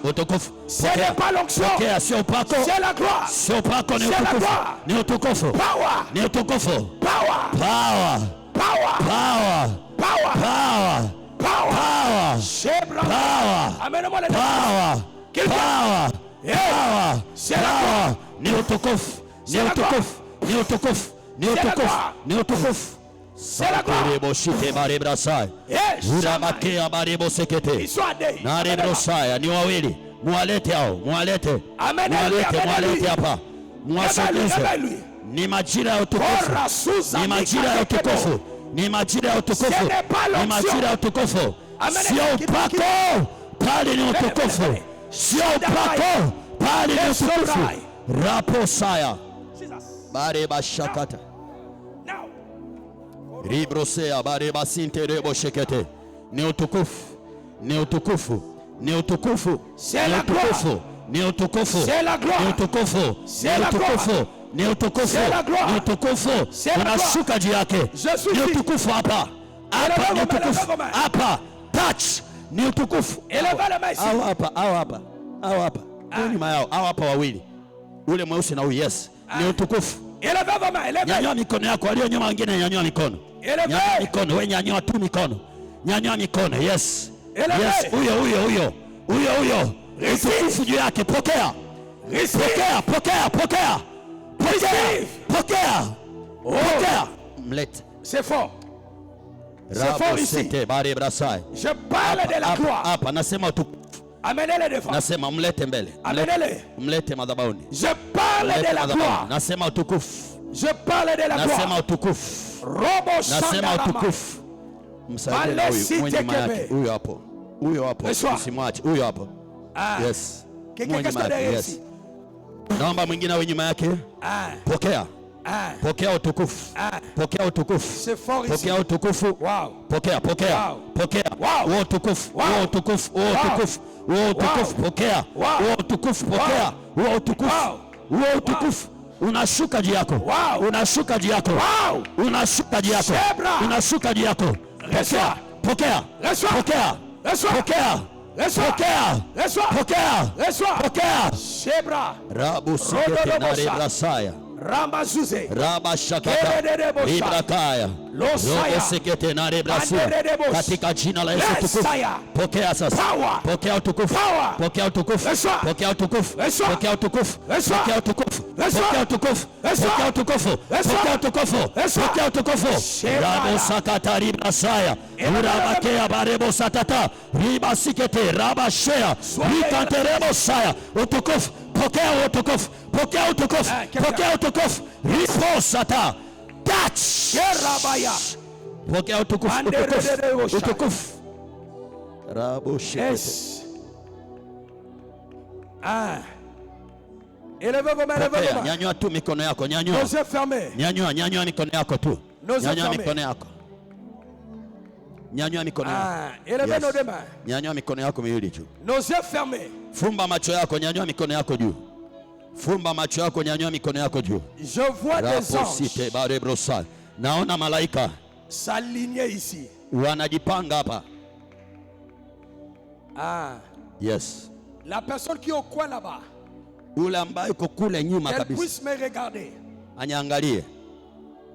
Utukufu. Ce n'est pas l'onction. Pokea, sio upako. C'est la gloire. Sio upako, ni C'est la utukufu. gloire. Ni utukufu. Power. Ni utukufu. Power. Power. Power. Power. Power. Power. Power. Power. Shebra. Power. Amène-moi les deux. Power. Power. Power. C'est la Power. gloire. Ni utukufu. Ni C'est la utukufu. Ni utukufu. Ni C'est la utukufu. gloire. Ni utukufu. C'est la gloire. Rebo shite bare brasai. Yes. Urabakea barebo sekete. Ils sont adés. Na rebro saya ni wawili. Muwalete hao. Muwalete hapa. Muwasogeze. Ni majira ya utukufu. Ni majira ya utukufu. Ni majira ya utukufu. Ni majira ya utukufu. Sio upako, bali ni utukufu. Sio upako, bali ni utukufu. Rapo saya. Bare bashakata. Ribrosea bare basinte rebo shekete. Ni utukufu. Ni utukufu. Ni utukufu. Ni utukufu. Ni utukufu. Ni utukufu. Ni utukufu. Ni utukufu. Ni utukufu. Unashuka juu yake. Ni utukufu hapa. Hapa ni utukufu. Hapa. Touch. Ni utukufu. Au hapa. Nyuma yao. Au hapa wawili. Ule mweusi na huyu, yes. Ni utukufu. Nyanyua mikono yako, walio nyuma wengine nyanyua mikono. Nyanyua mikono, wewe nyanyua tu mikono. Nyanyua mikono, yes. Yes, huyo. Utukufu juu yake, pokea. Pokea. Mlete. C'est fort. C'est fort ici. Je parle de la gloire. Hapa nasema utukufu. Amenez-les devant. Nasema mlete mbele. Amenez-les. Mlete madhabahuni. Je parle de la gloire. Nasema utukufu. Je parle de la gloire. Nasema utukufu. Robo Nasema utukufu. Msaidie na huyu mwenye nyuma yake. Huyo hapo. Usimwache. Huyo hapo. Yes. Yes. Naomba mwingine awe nyuma yake. Pokea. Pokea utukufu. Pokea utukufu. Pokea utukufu. Pokea. Huo utukufu. Huo utukufu. Pokea. Huo utukufu. Pokea. Huo utukufu. unashuka juu yako. Wow. Unashuka juu yako. Wow. Unashuka juu yako. Shebra. Unashuka juu yako. Reçois. Pokea. Reçois. Pokea. Reçois. Pokea. Reçois. Pokea. Reçois. Pokea. Reçois. Pokea. Shebra. Rabu sikete na rebrasaya. Ramba Zuze. Raba shakata. Ibrakaya. Robo sikete na rebrasaya. Katika jina la Yesu tukufu. Pokea sasa. Power. Pokea utukufu. Power. Pokea utukufu. Reçois. Pokea utukufu. Reçois. Pokea utukufu. Reçois. Pokea utukufu. Reçois. Pokea utukufu. Reçois. Pokea utukufu. Reçois. Pokea utukufu. Reçois. Pokea utukufu. Shebaya. Rabo sakata ribrasaya. Urabakea barebo satata. Riba sikete raba shea. Rikanterebo saya. Utukufu. Pokea utukufu. Pokea utukufu. Pokea utukufu. Riposata. Touch. Sherabaya. Pokea utukufu. Utukufu. Utukufu. Rabo shea. Yes. Élevez vos mains, élevez Pokea. vos mains. Nyanyua tu mikono yako. Nyanyua. Nos yeux fermés. Nyanyua mikono yako tu. Nos Nyanyua yeux mikono fermés. yako. Nyanyua mikono yako. Élevez Yes. nos deux mains. Nyanyua mikono yako miwili juu. Nos yeux fermés. Fumba macho yako, nyanyua mikono yako juu. Fumba macho yako, nyanyua mikono yako juu. Je vois des Raposite anges barebrosa. Naona malaika s'aligner ici. wanajipanga hapa. Yes. La personne qui est au coin là-bas, Ule ambaye uko kule nyuma qu'elle kabisa. puisse me regarder. Anyangalie.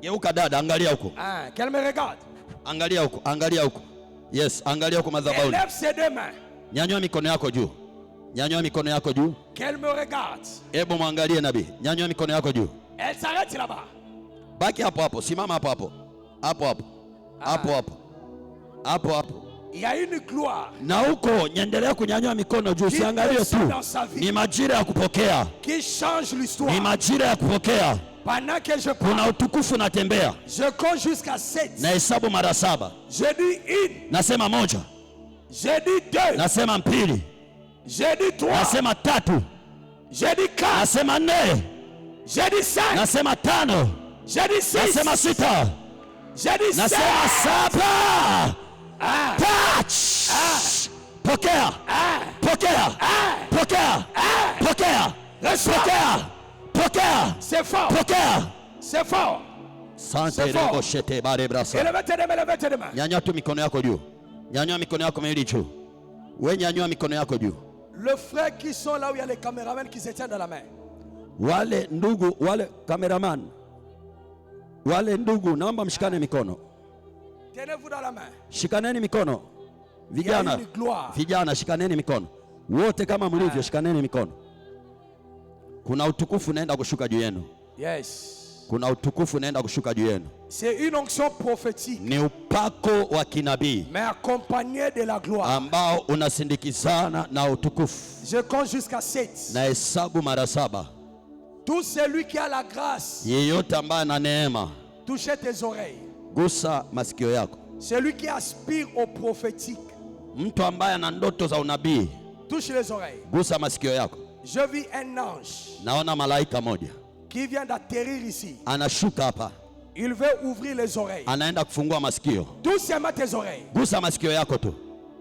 Geuka dada, angalia huko. Qu'elle me regarde. Angalia huko, angalia huko. Yes, angalia huko madhabahuni. Élève ses deux mains. Nyanyua mikono yako juu. Nyanyua mikono yako juu. Qu'elle me regarde. Hebu mwangalie nabii. Nyanyua mikono yako juu. Elle s'arrête là-bas. Baki hapo hapo, simama hapo hapo. Hapo hapo. Hapo hapo. Hapo hapo. Il y a une gloire Na huko nyendelea kunyanyua mikono juu, siangalie tu. Ni majira ya kupokea. qui change Ni l'histoire. majira ya kupokea. Pendant que je Kuna parle, utukufu natembea. je compte jusqu'à 7. Na hesabu mara 7. Je dis une. Nasema 1. Je dis 2. Nasema 2. Je dis 3. Nasema 3. Je dis 4. Nasema 4. Je dis 5. Nasema 5. Je dis 6. Nasema 6. Je dis 7. Nasema 7. Touch. Pokea. Pokea. Pokea. Pokea. Reçois. Pokea. Pokea. C'est fort. Pokea. C'est fort. Sante C'est fort. rebo shete bare brasa. Élevez tes deux mains, élevez tes deux mains. Nyanyua tu mikono yako juu. Nyanyua mikono yako miwili juu. Wewe nyanyua mikono yako juu. Le frère qui sont là où il y a les caméramans qui se tiennent dans la main. Wale ndugu, wale cameraman. Wale ndugu, naomba mshikane mikono. Tenez-vous dans la main. Shikaneni mikono. Vijana. Il y a une gloire. Vijana shikaneni mikono. Wote kama mlivyo shikaneni mikono. Kuna utukufu unaenda kushuka juu yenu. Yes. Kuna utukufu unaenda kushuka juu yenu. C'est une onction prophétique, Ni upako wa kinabii mais accompagnée de la gloire. ambao unasindikizana na utukufu. Je compte jusqu'à 7. Na hesabu mara 7. Tout celui qui a la grâce, Yeyote ambaye ana neema, touchez tes oreilles. gusa masikio yako. Celui qui aspire au prophétique, Mtu ambaye ana ndoto za unabii, touche les oreilles. gusa masikio yako. Je vis un ange Naona malaika moja qui vient d'atterrir ici. anashuka hapa, Il veut ouvrir les oreilles. anaenda kufungua masikio. Doucement tes oreilles. Gusa masikio yako tu.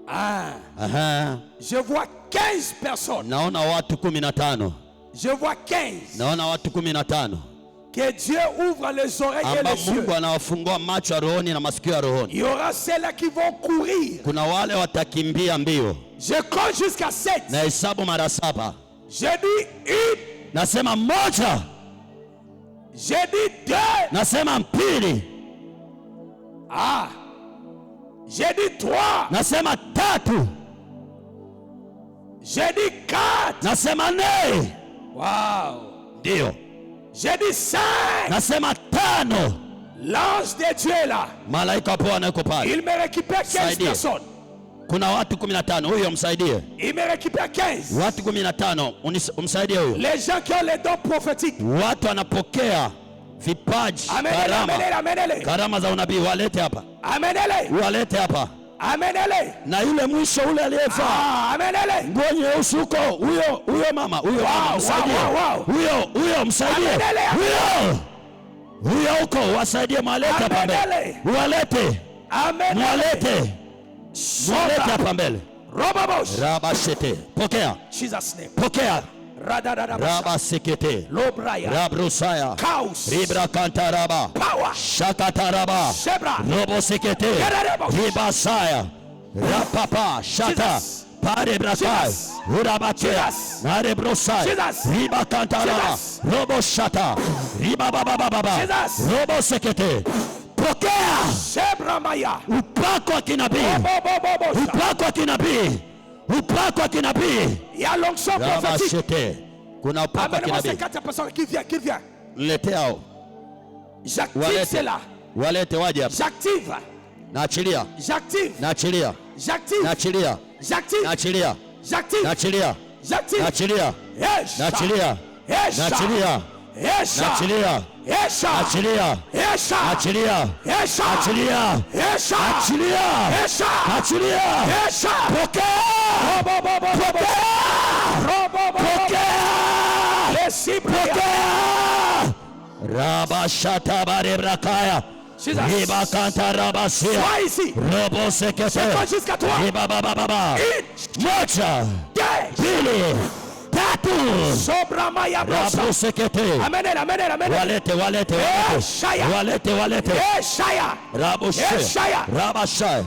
Aha. Je vois 15 personnes. Naona watu 15. Je vois 15. Naona watu 15 Que Dieu ouvre les oreilles et ambao les yeux. Mungu anawafungua macho ya rohoni na masikio ya rohoni. Il y aura ceux-là qui vont courir. Kuna wale watakimbia mbio. Je compte jusqu'à 7. Na hesabu mara 7. Je dis une. Nasema 1. Je dis 2. Nasema 2. Je dis 3. Nasema 3. Je dis 4. Nasema 4. Wow. Ndio. Je dis 5. Nasema 5. L'ange de Dieu est là. Malaika wa Bwana yuko pale. Il me récupère 15 Saidie. personnes. Kuna watu 15, huyo msaidie. Il me récupère 15. Watu 15, umsaidie huyo. Les gens qui ont les dons prophétiques. Watu wanapokea vipaji, Amenez-les, karama, amenez-les, amenez-les. karama za unabii, walete hapa. Amenez-les. Walete hapa. Amenez-les. Na yule mwisho ule aliyevaa Amenez-les. nguo nyeusi huko, huyo mama, huyo mama, msaidie. wow. Huyo msaidie. Amenele. Huyo huko, wasaidie, mwalete hapa mbele. Amenele. Walete. Amenez-les. Mwalete. Mwalete hapa mbele. Robabosh. Rabashete. Pokea. Jesus name. Pokea. Raba sekete. Lobraya. Rabrusaya. Chaos. Ribra kantaraba. Power. Shakataraba. Shebra. Robo sekete. Ribasaya. Rapapa. Shata. Pare brakai. Urabatea. Nare brosai. Riba kantaraba. Robo shata. Riba baba. Robo sekete. Pokea. Shebra maya. Upako wa kinabii. Upako wa kinabii. Upako wa kinabii. Ya l'onction prophétique. Kuna upako wa kinabii. Qui vient. Leteao. J'active cela. Walete waje hapa. J'active. Naachilia. J'active. Naachilia. J'active. Naachilia. J'active. Naachilia. J'active. Naachilia. J'active. Naachilia. Esha. Naachilia. Esha. Naachilia. Esha. Naachilia. Esha. Naachilia. Esha. Naachilia. Esha. Naachilia. Esha. Naachilia. Esha. Naachilia. Esha. Pokea. Pokea. Pokea. Pokea. Rabashata barebrakaya. Riba kanta rabasia. Sois ici. Robo sekete. Jusqu'à toi. Riba baba. Moja. Pili. Tatu. Sobramaya brosa. Rabu sekete. Amenez. Walete. Shaya. Walete. Shaya. Rabu Shaya. Rabashaya.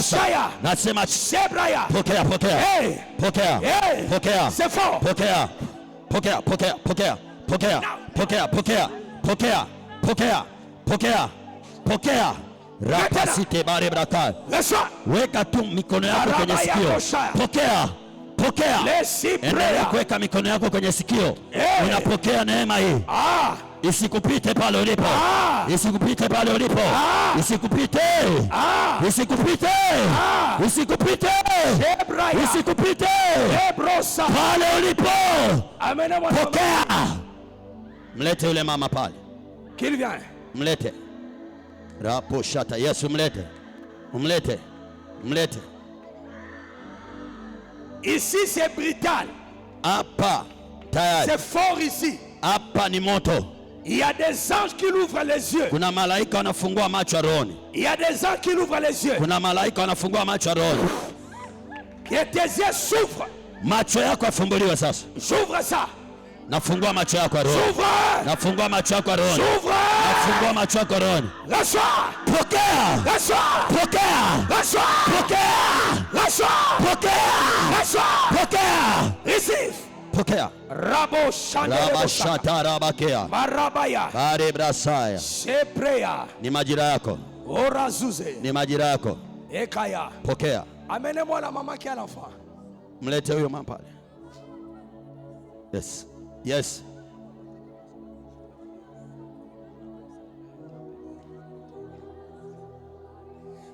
Shaya. Nasema Shebraya. pokea. Hey. Pokea. Hey. Pokea. C'est fort. Pokea. Rapasite bare braka. Reçois. Weka tu mikono yako kwenye sikio. Pokea. Endelea kuweka mikono yako kwenye sikio. Unapokea neema hii. Isikupite pale ulipo. Isikupite pale ulipo. Isikupite. Isikupite. Isikupite. Isikupite. Pale ulipo. Pokea. Mlete yule mama pale. Qu'il vient. Mlete. Rapo shata. Yesu mlete. Mlete. Ici c'est brutal. Hapa tayari. C'est fort ici. Hapa ni moto. Il y a des anges qui ouvrent les yeux. Kuna malaika wanafungua macho ya rohoni. Il y a des anges qui ouvrent les yeux. Kuna malaika wanafungua macho ya rohoni. Et tes yeux s'ouvrent. Macho yako yafumbuliwe sasa. J'ouvre ça. Nafungua macho yako ya rohoni. J'ouvre. Nafungua macho yako ya rohoni. J'ouvre. Nafungua macho yako ya rohoni. Reçois. Pokea. Reçois. Pokea. Reçois. Pokea. Reçois. Pokea. Reçois. Pokea. Receive. Pokea. Rabo shandele. Rabashata rabakea. Marabaya. Bare brasaya. Shebreya. Ni majira yako. Orazuze. Ni majira yako. Ekaya. Pokea. Amenez-moi la maman qui a l'enfant. Mlete huyo mama pale. Yes.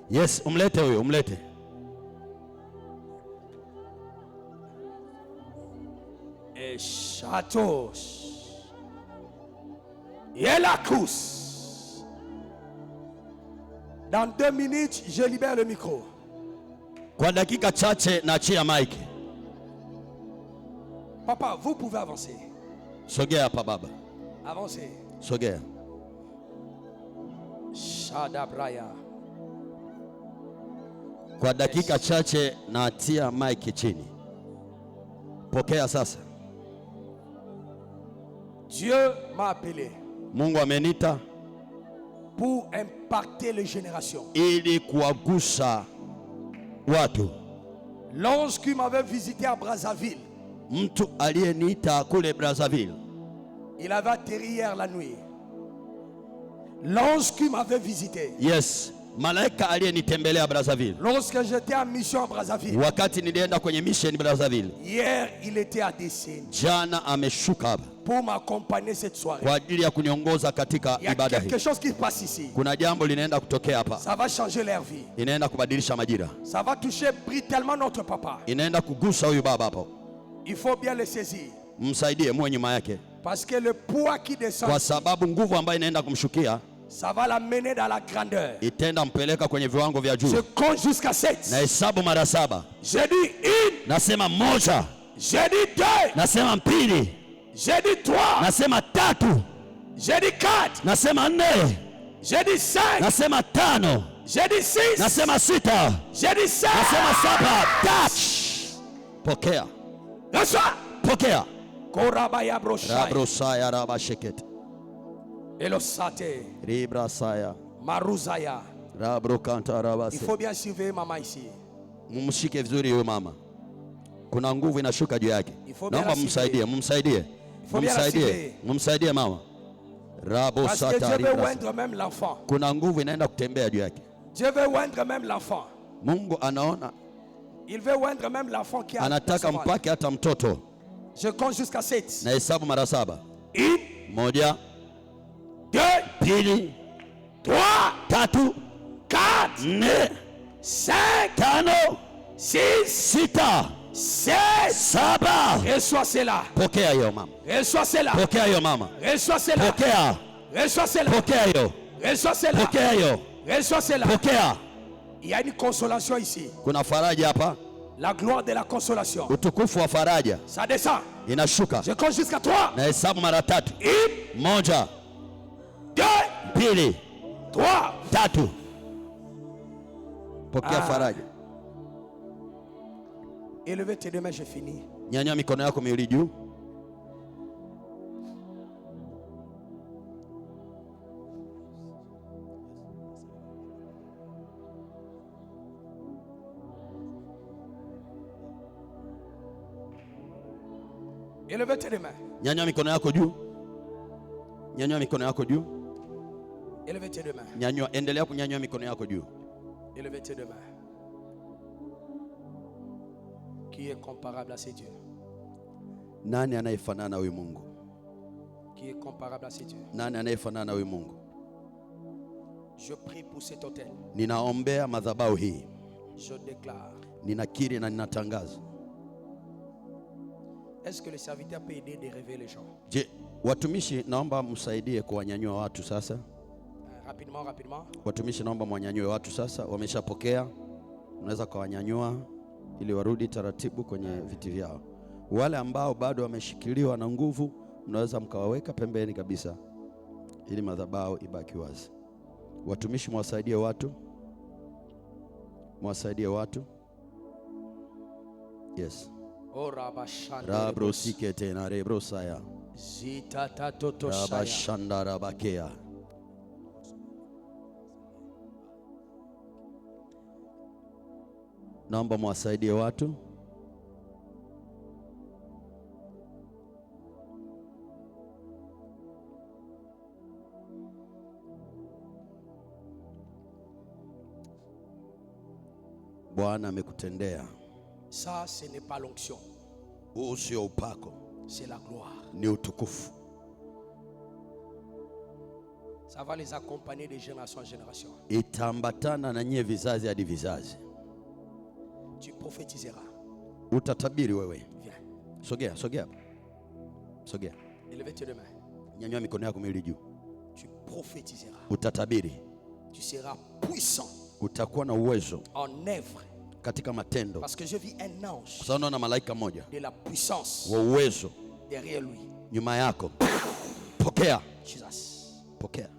Yes, umlete huyo, umlete. Chatos. Et la course. Dans 2 minutes, je libère le micro. Kwa dakika chache naachia mic. Papa, vous pouvez avancer. Sogea hapa baba. Avancez. Sogea. Shadabraya. Kwa dakika chache naatia mic chini. Pokea sasa. Dieu m'a appelé. Mungu amenita pour impacter les générations. Ili kuwagusa watu. L'ange qui m'avait visité à Brazzaville. Mtu aliyeniita kule Brazzaville. Il avait atterri hier la nuit. L'ange qui m'avait visité. Yes. Malaika aliyenitembelea Brazzaville. Lorsque j'étais en mission à Brazzaville. Wakati nilienda kwenye mission Brazzaville. Hier, il était à Dessine. Jana ameshuka hapa. Pour m'accompagner cette soirée. Kwa ajili ya kuniongoza katika ibada hii. Il y a quelque chose qui passe ici. Kuna jambo linaenda kutokea hapa. Ça va changer leur vie. Inaenda kubadilisha majira. Ça va toucher brutalement notre papa. Inaenda kugusa huyu baba hapo. Il faut bien le saisir. Msaidie muwe nyuma yake. Parce que le poids qui descend. Kwa sababu nguvu ambayo inaenda kumshukia. Ça va l'amener dans la grandeur. Itenda mpeleka kwenye viwango vya juu. Je compte jusqu'à 7. Na hesabu mara 7. Je dis 1. Nasema 1. Je dis 2. Nasema 2. Je dis 3. Nasema 3. Je dis 4. Nasema 4. Je dis 5. Nasema 5. Je dis 6. Nasema 6. Je dis 7. Nasema 7. Touch. Pokea. Reçois. Pokea. Korabaya broshaya. Rabrosaya rabasheket. Elosate. Ribrasaya. Maruzaya. Rabrokanta Il rabase. faut bien surveiller maman ici. Mumshike vizuri huyo mama. Kuna nguvu inashuka juu yake. Naomba mumsaidie, mumsaidie. Mumsaidie mama. Rabo Parce que satari. Dieu veut oindre même l'enfant. Kuna nguvu inaenda kutembea juu yake. Dieu veut oindre même l'enfant. Mungu anaona. Il veut oindre même l'enfant qui a. Anataka mpake hata mtoto. Je compte jusqu'à 7. Na hesabu mara 7. 1 2 2 3 3 4 4 5 5 6 7 7. Reçois cela. Pokea hiyo mama. Reçois cela. Pokea hiyo mama. Reçois cela. Pokea. Reçois cela. Pokea hiyo. Reçois cela. Pokea hiyo. Reçois cela. Pokea. Il y a une consolation ici. Kuna faraja hapa. La gloire de la consolation. Utukufu wa faraja. Ça descend. Inashuka. Je compte jusqu'à 3. Na hesabu mara 3. 1 2 2 3. 3. Pokea faraja. Élevez tes deux mains, j'ai fini. Nyanyua mikono yako miwili juu. Élevez tes deux mains. Nyanyua mikono yako juu. Nyanyua mikono yako juu. Élevez tes deux mains. Nyanyua, endelea kunyanyua mikono yako juu. Élevez tes deux mains. Qui est comparable à ces dieux? Nani anayefanana huyu Mungu? Qui est comparable à ces dieux? Nani anayefanana huyu Mungu? Je prie pour cet hôtel. Ninaombea madhabahu hii. Je déclare. Ninakiri na ninatangaza. Est-ce que le serviteur peut aider de réveiller les gens? Je, watumishi naomba msaidie kuwanyanyua watu sasa. Rapidement. Watumishi naomba mwanyanyue watu sasa. Wameshapokea. Unaweza kuwanyanyua ili warudi taratibu kwenye viti vyao. Wale ambao bado wameshikiliwa na nguvu, mnaweza mkawaweka pembeni kabisa ili madhabahu ibaki wazi. Watumishi mwasaidie watu. Mwasaidie watu. Yes. Rabro sikete na rebro saya. Zita tatoto saya. Rabashanda rabakea. Naomba mwasaidie watu. Bwana amekutendea. Ça, ce n'est pas l'onction. Huu sio upako. C'est la gloire. Ni utukufu. Ça va les accompagner de génération en génération. Itaambatana na nyie vizazi hadi vizazi. Tu prophétiseras. Utatabiri wewe. Viens. Sogea. Sogea. Élevez tes deux mains. Nyanyua mikono yako miwili juu. Tu prophétiseras. Utatabiri. Tu seras puissant. Utakuwa na uwezo en œuvre. Katika matendo. Parce que je vis un ange. Kwa sababu naona malaika mmoja de la puissance wa uwezo derrière lui. Nyuma yako. Pokea. Jesus. Pokea.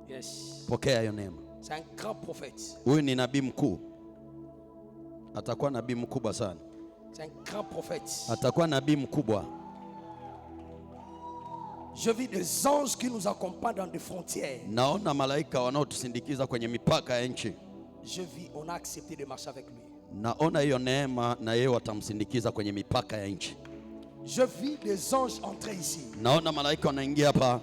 Yes. Pokea hiyo neema. C'est un grand prophète. Huyu ni nabii mkuu. Atakuwa nabii mkubwa sana. C'est un grand prophète. Atakuwa nabii mkubwa. Je vis des anges qui nous accompagnent dans des frontières. Naona malaika wanaotusindikiza kwenye mipaka ya nchi. Je vis, on a accepté de marcher avec lui. Naona hiyo neema na yeye watamsindikiza kwenye mipaka ya nchi. Je vis des anges entrer ici. Naona malaika wanaingia hapa.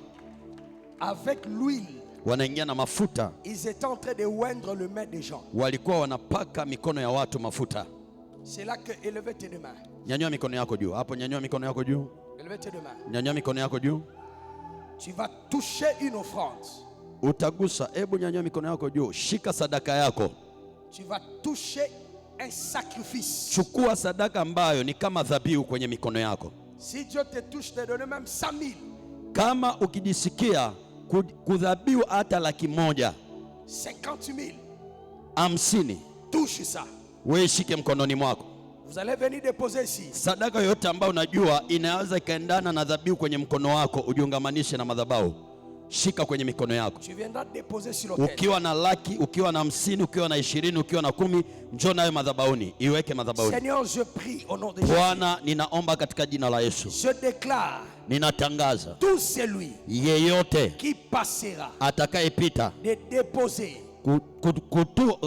Avec l'huile. Wanaingia na mafuta. Ils étaient en train de oindre le main des gens. Walikuwa wanapaka mikono ya watu mafuta. C'est là que élevez tes deux mains. Nyanyua mikono yako juu. Hapo nyanyua mikono yako juu. Élevez tes deux mains. Nyanyua mikono yako juu. Tu vas toucher une offrande. Utagusa, hebu nyanyua mikono yako juu. Shika sadaka yako. Tu vas toucher un sacrifice. Chukua sadaka ambayo ni kama dhabihu kwenye mikono yako. Si Dieu te touche, te donne même 100,000. Kama ukijisikia kudhabihu hata 100,000, 50,000, 50, touche ça. wewe shike mkononi mwako. Vous allez venir déposer ici. Sadaka yote ambayo unajua inaweza ikaendana na dhabihu kwenye mkono wako, ujiungamanishe na madhabahu. shika kwenye mikono yako. Tu viendras déposer sur l'autel. Ukiwa na laki, ukiwa na 50, ukiwa na 20, ukiwa na 10, njoo nayo madhabahuni, iweke madhabahuni. Seigneur, je prie au nom de Jésus. Bwana, ninaomba katika jina la Yesu. Je déclare, Ninatangaza tout celui yeyote qui passera atakayepita de déposer son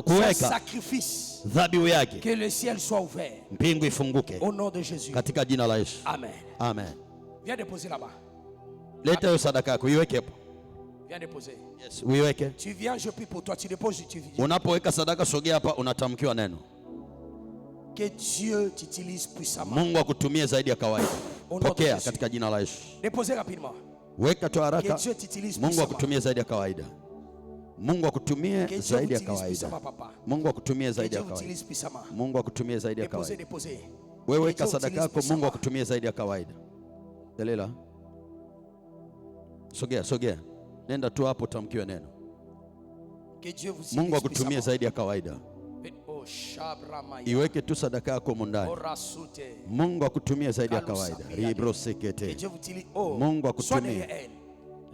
kuweka sacrifice, dhabihu yake, que le ciel soit ouvert. mbingu ifunguke Au nom de Jésus. katika jina la Yesu. Amen. Amen. Viens déposer là-bas. Leta hiyo sadaka yako, iweke hapo. Viens déposer. Yes, uiweke. Tu viens, je prie pour toi. Tu déposes, tu viens. Unapoweka sadaka, sogea hapa, unatamkiwa neno. Que Dieu t'utilise puissamment. Mungu akutumie zaidi ya kawaida. Au nom de Pokea Jésus. katika jina la Yesu. Déposez rapidement. Weka tu Que haraka. Dieu t'utilise Mungu puissamment. akutumie zaidi ya kawaida. Mungu akutumie Que Dieu zaidi ya t'utilise kawaida. puissamment, papa. Mungu akutumie Que zaidi Dieu ya kawaida. t'utilise puissamment. Mungu akutumie zaidi ya Déposez, kawaida. déposez. Wewe Que weka Dieu sadaka t'utilise yako, Mungu puissamment. akutumie zaidi ya kawaida. Delela. Sogea, sogea. Nenda tu hapo, tamkiwe neno. Que Dieu vous utilise Mungu akutumie puissamment. zaidi ya kawaida. Oh, Shabramaya. Iweke tu sadaka yako mundani. Oh, Rasute. Mungu akutumie zaidi ya Kalusa, kawaida. Miriam. Ribro Que sekete. Dieu vous utilise. Oh, Mungu sois akutumie. derrière elle.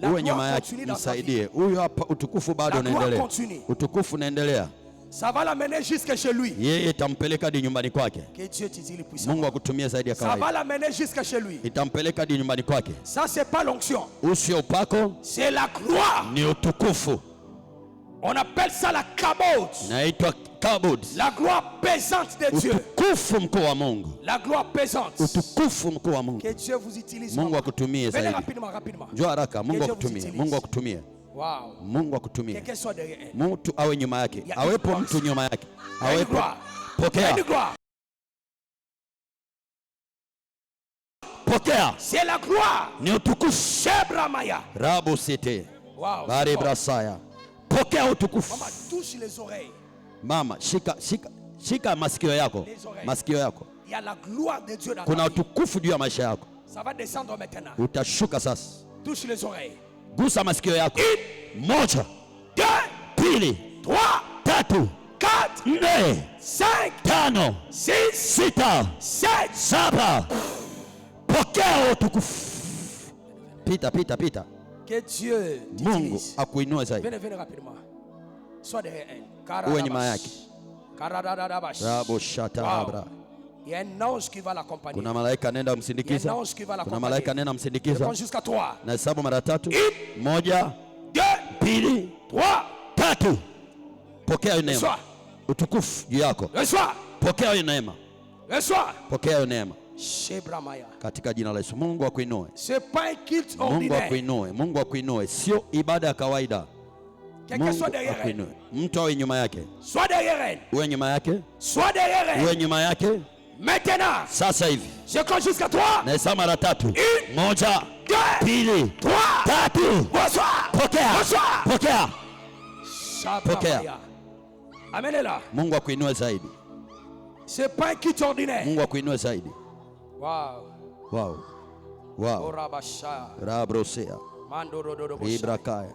La Uwe nyuma gloire yake, continue dans sa vie. msaidie. Huyo hapa, utukufu bado La gloire unaendelea. continue. Utukufu unaendelea. Ça va l'amener jusque chez lui. Yeye itampeleka hadi nyumbani kwake. Que Dieu t'utilise puissamment. Mungu akutumie zaidi ya Ça va kawaida. l'amener jusque chez lui. Itampeleka hadi nyumbani kwake. Ça, c'est pas l'onction. Usio upako, C'est la gloire. ni utukufu. On appelle ça la kabod. Naitwa kabod. La gloire pesante de Dieu. Utukufu mkuu wa Mungu. La gloire pesante. Utukufu mkuu wa Mungu. Que Dieu vous utilise. Mungu maman. akutumie Venez zaidi. rapidement, rapidement. Njoo haraka, Mungu Que Dieu akutumie. vous utilise. Mungu akutumie. Wow. Mungu akutumie. Quelqu'un soit derrière elle. Mtu awe nyuma yake. Ya Awepo gloire. mtu nyuma yake. Il y a une Awepo. gloire. Il y a Pokea. une gloire. Pokea. C'est la gloire. Ni utukufu. Shebramaya. Rabu site. Wow. Bari c'est fort. brasaya. Pokea utukufu. Maman, touche les oreilles. Mama, shika masikio yako. Les oreilles. Masikio yako. Il y a la gloire de Dieu dans Kuna ta vie. utukufu juu ya maisha yako. Ça va descendre maintenant. Utashuka sasa. Touche les oreilles. Gusa masikio yako. Moja, 2, pili, 3, tatu, 4, nne, 5, tano, 6, sita, 7. saba. Pokea utukufu. Pita. Que Dieu Mungu t'utilise. akuinue zaidi. Venez rapidement. Sois derrière elle. Uwe nyuma yake. Karadadabash. Rabo shata Wow. abra. Il y a un ange qui va l'accompagner. Kuna malaika nenda Il y a un msindikiza. ange qui va Kuna l'accompagner. malaika nenda Je msindikiza. compte jusqu'à 3. Na hesabu mara tatu. 1, Moja, 2, pili, 3. tatu. Pokea hiyo neema. Reçois. Utukufu juu yako. Reçois. Pokea hiyo neema. Reçois. Pokea hiyo neema Shebramaya. katika jina la Yesu. Mungu akuinue. C'est pas un culte Mungu ordinaire. akuinue. Mungu akuinue. Sio ibada ya kawaida. Quelqu'un Mungu soit derrière elle. akuinue. Mtu awe nyuma yake. Sois derrière elle. Uwe nyuma yake. Sois derrière Uwe elle. nyuma yake. Maintenant. Sasa hivi. Je compte jusqu'à 3. Na hesabu mara tatu. 1, Moja, 2, pili, 3. tatu. Bonsoir. Pokea. Bonsoir. Pokea. Shebramaya. Amenez-la. Mungu akuinue zaidi. C'est pas un culte ordinaire. Mungu akuinue zaidi. Wow. Wow. Wow. Orabasha. Rabrosea. Mandorododobo. Ibrakaya.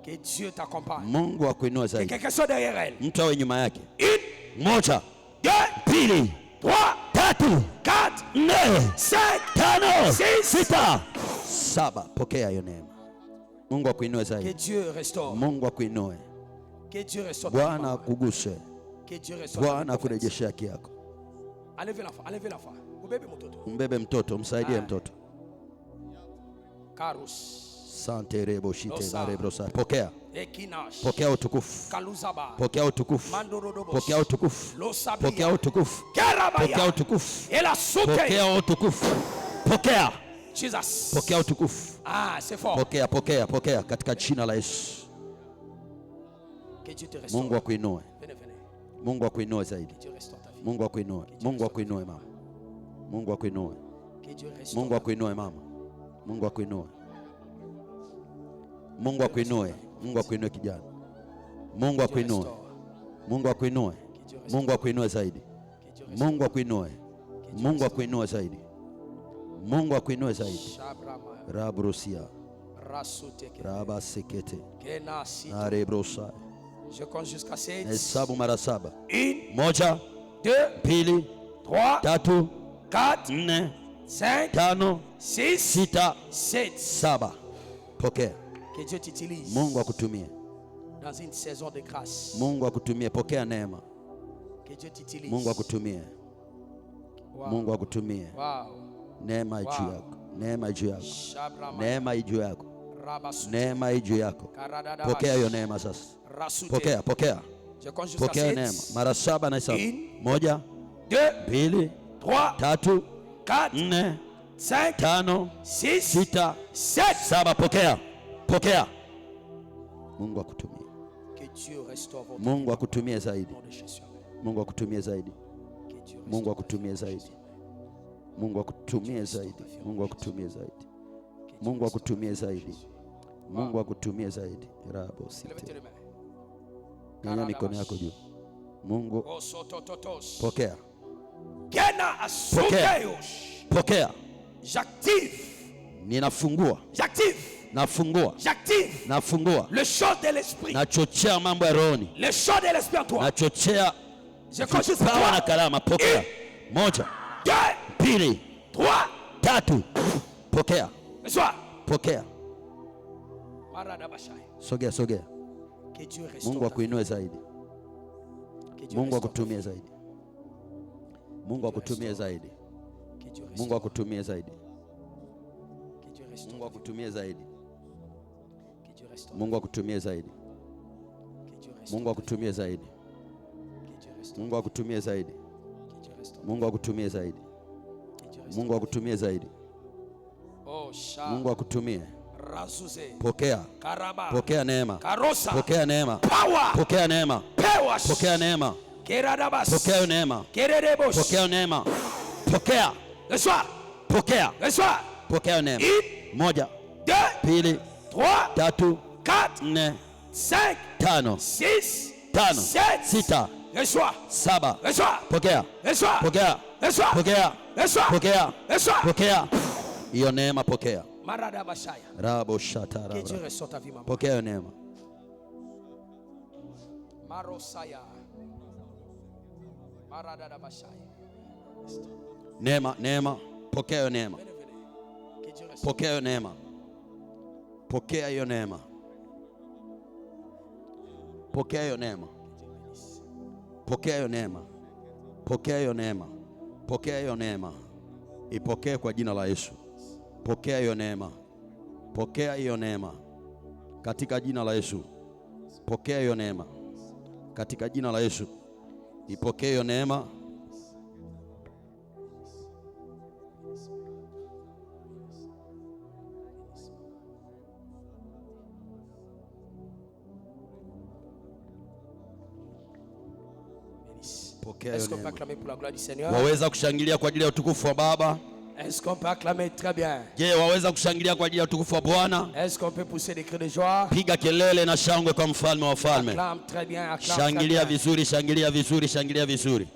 Que Dieu t'accompagne. Mungu akuinue Que zaidi. quelqu'un soit derrière elle. Mtu awe nyuma yake. 1, Moja, 2, pili, 3, tatu, 4, nne, 5, tano, 6. sita, saba. Pokea hiyo neema. Mungu akuinue Que zaidi. Dieu restaure. Mungu akuinue. Que Dieu restaure. ta Bwana femme. akuguse. Que Dieu restaure. ta Bwana prophète. akurejeshe haki yako. Enlevez l'enfant. Enlevez l'enfant. Ubebe mtoto. Mbebe mtoto, msaidie mtoto. Karus. Sante rebo shite Osa. na rebo sa. Pokea. Ekinash. Pokea utukufu. Kaluzaba. Pokea utukufu. Mandorodobo. Pokea utukufu. Losabia. Pokea utukufu. Kerabaya. Pokea utukufu. Et la soute. Pokea utukufu. Pokea. Jesus. Pokea utukufu. Ah, c'est fort. Pokea katika jina la Yesu. Que Dieu te restaure. Mungu akuinue. Venez, venez. Mungu akuinue zaidi. Que Dieu restaure ta vie. Mungu akuinue. Mungu akuinue mama. Mungu akuinue. Que Dieu restaure. Mungu akuinue mama. Mungu akuinue. Mungu akuinue. Mungu akuinue kijana. Mungu akuinue. Mungu akuinue. Mungu akuinue zaidi. Mungu akuinue. Mungu akuinue zaidi. Mungu akuinue zaidi. Shabrama. Rabrusia. Rasute. Rabasekete. Kenasi. Arebrosa. Je compte jusqu'à 7. Hesabu mara saba. 1, Moja, 2, pili, 3, tatu, 4, nne, 5, tano, 6, sita, 7. saba. Pokea. Que Dieu t'utilise. Mungu akutumie. Dans une saison de grâce. Mungu akutumie. Pokea neema. Que Dieu t'utilise. Mungu akutumie. Wow. Mungu akutumie. Wow. Neema juu yako. Neema juu yako. Shabrama. Neema juu yako. Rabasu. Neema juu yako. Karadadabash. Pokea hiyo neema sasa. Rasute. Pokea, pokea. Je compte jusqu'à Pokea 7. neema. Mara 7 na hesabu. 1, 2, 2, 3, 3, 4, 4, 5, 5, 6, 6, 7. 7. Pokea. Pokea. Mungu akutumie. Que Dieu restaure votre Mungu akutumie zaidi. nom de Jésus. Mungu akutumie zaidi. Que Dieu Mungu restaure akutumie zaidi. Mungu akutumie zaidi. Mungu akutumie zaidi. Mungu akutumie zaidi. Mungu akutumie zaidi. Rabo Levez sita. tes mains. Nyanyua mikono yako juu. Mungu Oh, sotototos. pokea. Gena asukeos. Pokea. J'active. Ninafungua. J'active. Nafungua. J'active. Nafungua. Le chant de l'esprit. Nachochea mambo ya rohoni. Le chant de l'esprit en toi. Nachochea Je compte jusqu'à vipawa na 3, karama. Pokea. 1, 2, 2, 3. 3. Pokea. Reçois. Pokea. Maradabashai. Sogea, sogea. Que Dieu restaure. Mungu akuinue zaidi. Que Dieu Mungu restaure. akutumie zaidi. Mungu akutumie zaidi. Que Dieu restaure. Mungu akutumie zaidi. Que Dieu restaure. Mungu akutumie zaidi. Que Dieu restaure. Mungu akutumie zaidi. Que Dieu restaure. Mungu akutumie zaidi. Que Dieu restaure. Mungu akutumie zaidi. Que Dieu restaure. Mungu akutumie zaidi. Que Dieu restaure. Mungu akutumie zaidi. Oh, Sha. Mungu akutumie. Razuze. Pokea. Karaba. Pokea neema. Karosa. Pokea neema. Power. Pokea neema. Pewas. Pokea neema. Keradabas. Pokea neema. Keredebos. Pokea neema. Pokea. Reçois. Pokea. Reçois. Pokea neema. 1, 1, 2, 2, 3, 3, 4, 4, 5, 5, 6, 5, 7. 6, Reçois. 7. Reçois. Pokea. Reçois. Pokea. Reçois. Pokea. Reçois. Pokea. Reçois. Pokea. Hiyo neema pokea. Maradabashaya. Rabo Que shatara. Dieu restaure ta vie, maman. Pokea hiyo neema. Marosaya. Maradabashaya. Neema, neema. Pokea hiyo neema. Venez, venez. Que Dieu restaure. Pokea hiyo neema. Pokea hiyo neema. Pokea hiyo neema. Pokea hiyo neema. Pokea hiyo neema. Pokea hiyo neema. Ipokee kwa jina la Yesu. Pokea hiyo neema. Pokea hiyo neema katika jina la Yesu. Pokea hiyo neema katika jina la Yesu. Ipokee hiyo neema. Pokea Est-ce hiyo qu'on peut neema. acclamer pour la gloire du Seigneur? Waweza kushangilia kwa ajili ya utukufu wa Baba? Est-ce qu'on peut acclamer très bien? Je, waweza kushangilia kwa ajili ya utukufu wa Bwana? Est-ce qu'on peut pousser des cris de joie? Piga kelele na shangwe kwa mfalme wa falme. Acclame très bien, acclame très Shangilia bien. vizuri, shangilia vizuri, shangilia vizuri.